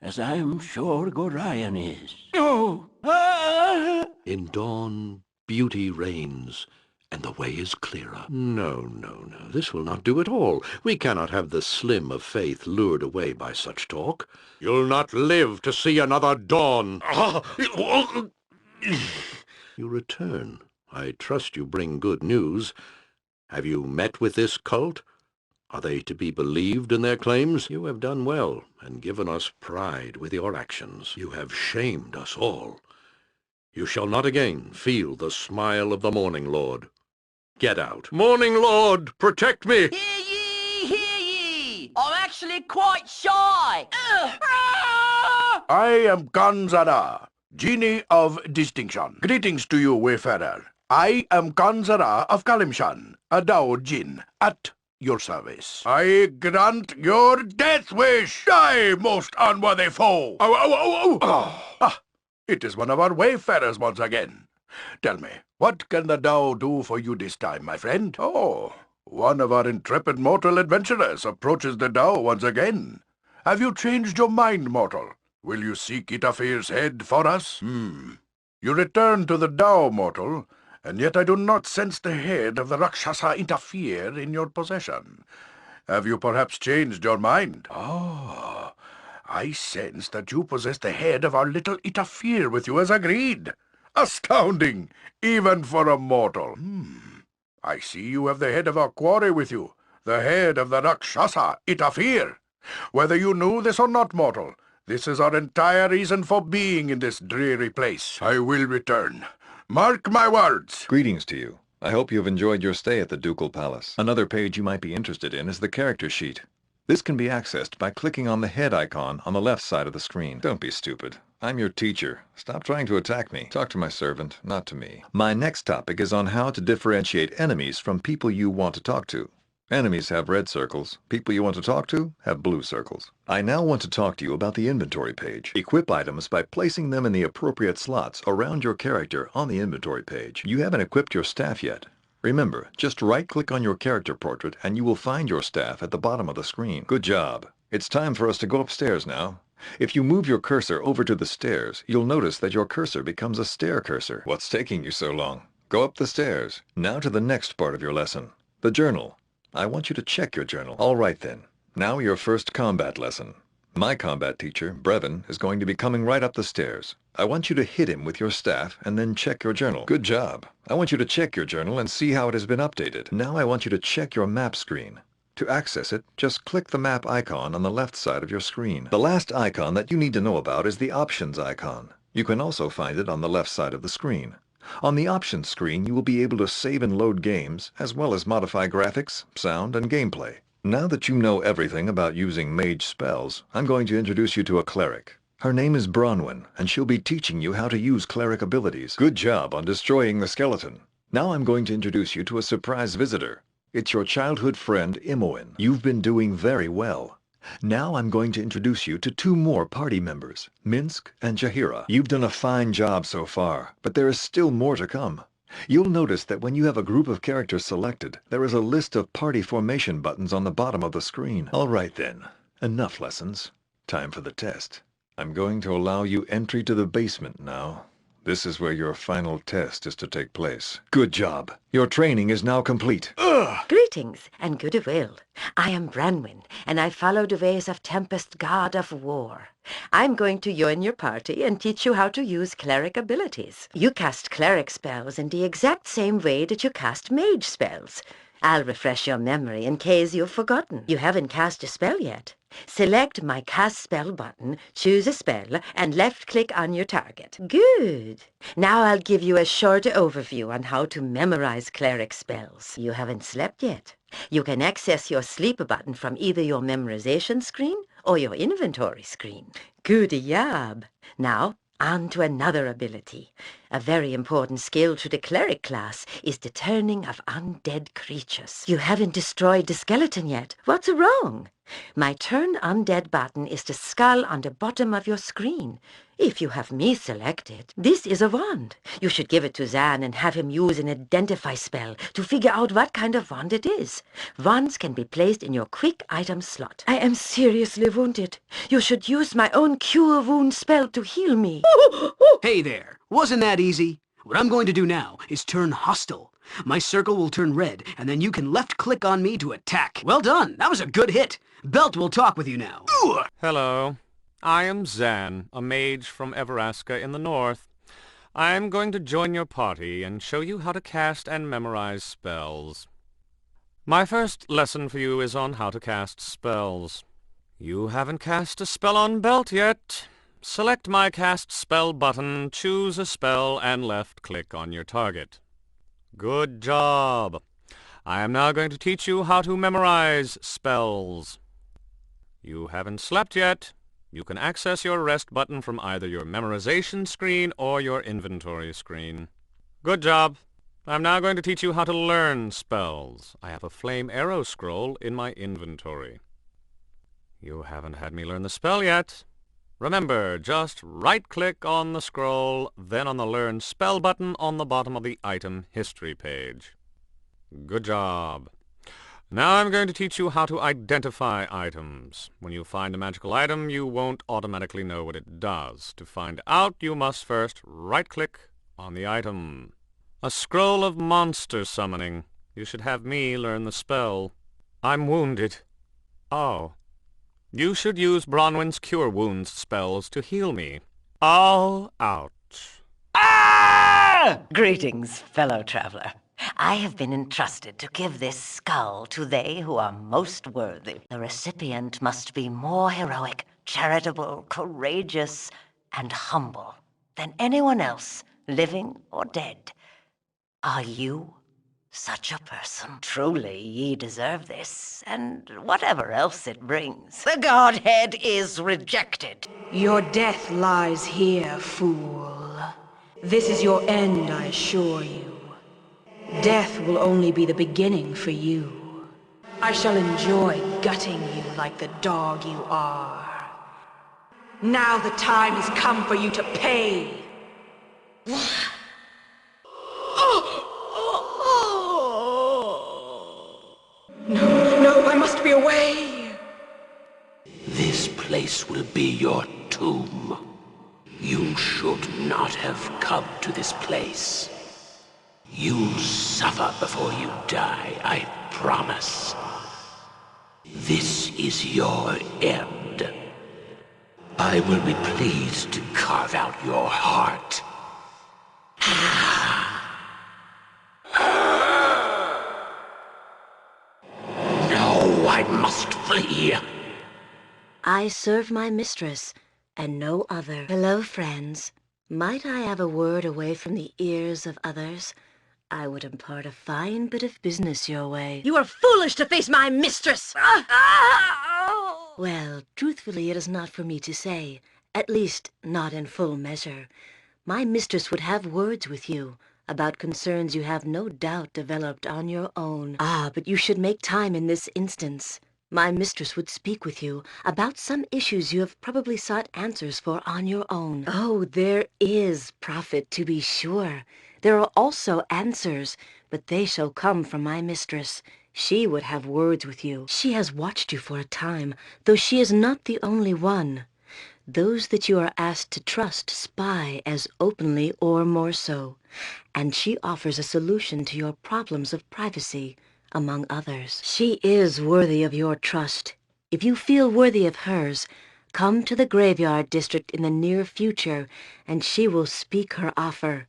as I am sure Gorion is. Oh! Ah! In dawn, beauty reigns, and the way is clearer. No. This will not do at all. We cannot have the slim of faith lured away by such talk. You'll not live to see another dawn. You return. I trust you bring good news. Have you met with this cult? Are they to be believed in their claims? You have done well, and given us pride with your actions. You have shamed us all. You shall not again feel the smile of the Morning Lord. Get out. Morning Lord, protect me! Hear ye! I'm actually quite shy! I am Ganzara, Genie of Distinction. Greetings to you, wayfarer. I am Ganzara of Kalimshan, a Dao Jin, at your service. I grant your death wish. Die, most unworthy foe. It is one of our wayfarers once again. Tell me, what can the Dao do for you this time, my friend? Oh, one of our intrepid mortal adventurers approaches the Dao once again. Have you changed your mind, mortal? Will you seek Itafir's head for us? You return to the Dao, mortal, and yet I do not sense the head of the Rakshasa Itafir in your possession. Have you perhaps changed your mind? Oh, I sense that you possess the head of our little Itafir with you as agreed. Astounding, even for a mortal. I see you have the head of our quarry with you, the head of the Rakshasa Itafir. Whether you knew this or not, mortal, this is our entire reason for being in this dreary place. I will return. Mark my words. Greetings to you. I hope you have enjoyed your stay at the Ducal Palace. Another page you might be interested in is the character sheet. This can be accessed by clicking on the head icon on the left side of the screen. Don't be stupid. I'm your teacher. Stop trying to attack me. Talk to my servant, not to me. My next topic is on how to differentiate enemies from people you want to talk to. Enemies have red circles. People you want to talk to have blue circles. I now want to talk to you about the inventory page. Equip items by placing them in the appropriate slots around your character on the inventory page. You haven't equipped your staff yet. Remember, just right-click on your character portrait and you will find your staff at the bottom of the screen. Good job. It's time for us to go upstairs now. If you move your cursor over to the stairs, you'll notice that your cursor becomes a stair cursor. What's taking you so long? Go up the stairs. Now to the next part of your lesson, the journal. I want you to check your journal. All right then. Now your first combat lesson. My combat teacher, Brevin, is going to be coming right up the stairs. I want you to hit him with your staff and then check your journal. Good job. I want you to check your journal and see how it has been updated. Now I want you to check your map screen. To access it, just click the map icon on the left side of your screen. The last icon that you need to know about is the options icon. You can also find it on the left side of the screen. On the options screen, you will be able to save and load games, as well as modify graphics, sound, and gameplay. Now that you know everything about using mage spells, I'm going to introduce you to a cleric. Her name is Bronwyn, and she'll be teaching you how to use cleric abilities. Good job on destroying the skeleton. Now I'm going to introduce you to a surprise visitor. It's your childhood friend, Imoen. You've been doing very well. Now I'm going to introduce you to two more party members, Minsk and Jahira. You've done a fine job so far, but there is still more to come. You'll notice that when you have a group of characters selected, there is a list of party formation buttons on the bottom of the screen. All right then, enough lessons. Time for the test. I'm going to allow you entry to the basement now. This is where your final test is to take place. Good job. Your training is now complete. Greetings and goodwill. I am Branwen, and I follow the ways of Tempest, god of war. I'm going to join your party and teach you how to use cleric abilities. You cast cleric spells in the exact same way that you cast mage spells. I'll refresh your memory in case you've forgotten. You haven't cast a spell yet. Select my Cast Spell button, choose a spell, and left-click on your target. Good. Now I'll give you a short overview on how to memorize cleric spells. You haven't slept yet. You can access your sleep button from either your memorization screen or your inventory screen. Good job. Now, on to another ability. A very important skill to the cleric class is the turning of undead creatures. You haven't destroyed the skeleton yet. What's wrong? My Turn Undead button is the skull on the bottom of your screen. If you have me selected, this is a wand. You should give it to Zan and have him use an identify spell to figure out what kind of wand it is. Wands can be placed in your quick item slot. I am seriously wounded. You should use my own cure wound spell to heal me. Hey there, wasn't that easy? What I'm going to do now is turn hostile. My circle will turn red, and then you can left-click on me to attack. Well done, that was a good hit. Belt will talk with you now. Hello. I am Zan, a mage from Everaska in the north. I'm going to join your party and show you how to cast and memorize spells. My first lesson for you is on how to cast spells. You haven't cast a spell on Belt yet. Select my Cast Spell button, choose a spell, and left-click on your target. Good job. I am now going to teach you how to memorize spells. You haven't slept yet. You can access your rest button from either your memorization screen or your inventory screen. Good job. I'm now going to teach you how to learn spells. I have a flame arrow scroll in my inventory. You haven't had me learn the spell yet. Remember, just right-click on the scroll, then on the Learn Spell button on the bottom of the item history page. Good job. Now I'm going to teach you how to identify items. When you find a magical item, you won't automatically know what it does. To find out, you must first right-click on the item. A scroll of monster summoning. You should have me learn the spell. I'm wounded. Oh. You should use Bronwyn's Cure Wounds spells to heal me. All out. Ah! Greetings, fellow traveler. I have been entrusted to give this skull to they who are most worthy. The recipient must be more heroic, charitable, courageous, and humble than anyone else, living or dead. Are you such a person? Truly, ye deserve this, and whatever else it brings. The Godhead is rejected. Your death lies here, fool. This is your end, I assure you. Death will only be the beginning for you. I shall enjoy gutting you like the dog you are. Now the time has come for you to pay. No, I must be away. This place will be your tomb. You should not have come to this place. You'll suffer before you die, I promise. This is your end. I will be pleased to carve out your heart. No, I must flee. I serve my mistress, and no other. Hello, friends. Might I have a word away from the ears of others? I would impart a fine bit of business your way. You are foolish to face my mistress! Well, truthfully, it is not for me to say. At least, not in full measure. My mistress would have words with you about concerns you have no doubt developed on your own. Ah, but you should make time in this instance. My mistress would speak with you about some issues you have probably sought answers for on your own. Oh, there is profit, to be sure. There are also answers, but they shall come from my mistress. She would have words with you. She has watched you for a time, though she is not the only one. Those that you are asked to trust spy as openly or more so, and she offers a solution to your problems of privacy, among others. She is worthy of your trust. If you feel worthy of hers, come to the graveyard district in the near future, and she will speak her offer.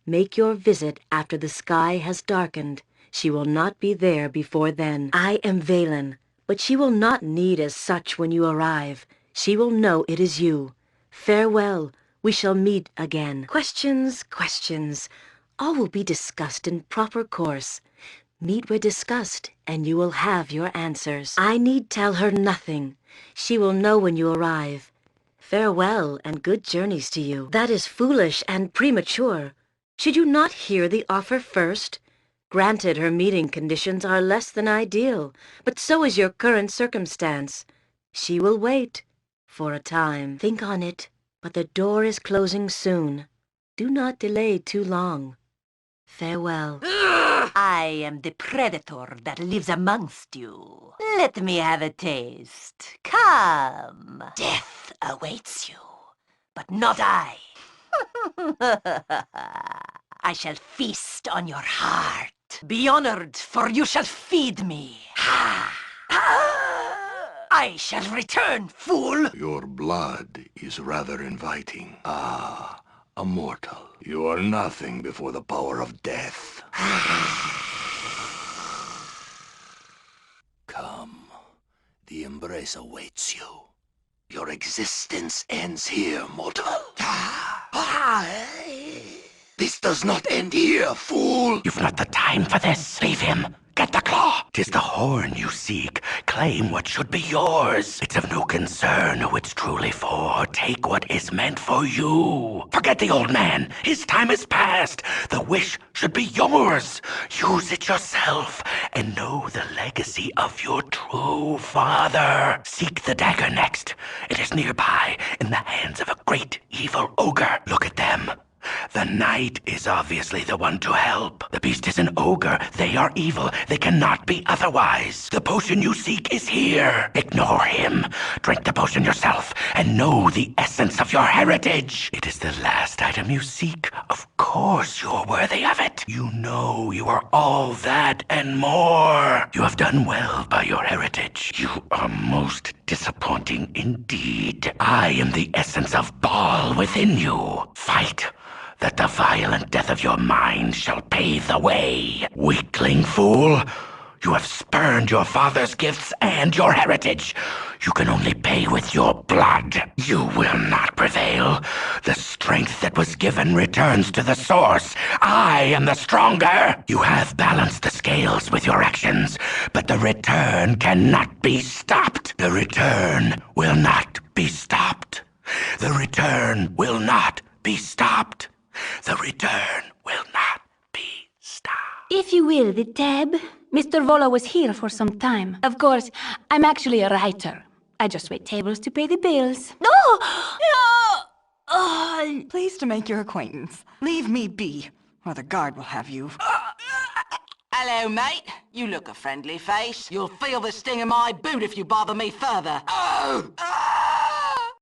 Make your visit after the sky has darkened. She will not be there before then. I am Valen, but she will not need as such when you arrive. She will know it is you. Farewell. We shall meet again. Questions, questions. All will be discussed in proper course. Meet where discussed, and you will have your answers. I need tell her nothing. She will know when you arrive. Farewell, and good journeys to you. That is foolish and premature. Should you not hear the offer first? Granted, her meeting conditions are less than ideal, but so is your current circumstance. She will wait, for a time. Think on it, but the door is closing soon. Do not delay too long. Farewell. I am the predator that lives amongst you. Let me have a taste. Come. Death awaits you, but not I. I shall feast on your heart. Be honored, for you shall feed me. I shall return, fool! Your blood is rather inviting. Ah, a mortal. You are nothing before the power of death. Come. The embrace awaits you. Your existence ends here, mortal. This does not end here, fool! You've not the time for this. Leave him. Get the claw. 'Tis the horn you seek. Claim what should be yours. It's of no concern who it's truly for. Take what is meant for you. Forget the old man. His time is past. The wish should be yours. Use it yourself and know the legacy of your true father. Seek the dagger next. It is nearby in the hands of a great evil ogre. Look at them. The knight is obviously the one to help. The beast is an ogre. They are evil. They cannot be otherwise. The potion you seek is here. Ignore him. Drink the potion yourself and know the essence of your heritage. It is the last item you seek. Of course you're worthy of it. You know you are all that and more. You have done well by your heritage. You are most disappointing indeed. I am the essence of Baal within you. Fight, that the violent death of your mind shall pave the way. Weakling fool, you have spurned your father's gifts and your heritage. You can only pay with your blood. You will not prevail. The strength that was given returns to the source. I am the stronger. You have balanced the scales with your actions, but the return cannot be stopped. The return will not be stopped. The return will not be stopped. The return will not be stopped. If you will, the tab. Mr. Volo was here for some time. Of course, I'm actually a writer. I just wait tables to pay the bills. No! I'm pleased to make your acquaintance. Leave me be, or the guard will have you. Hello, mate. You look a friendly face. You'll feel the sting of my boot if you bother me further. Oh!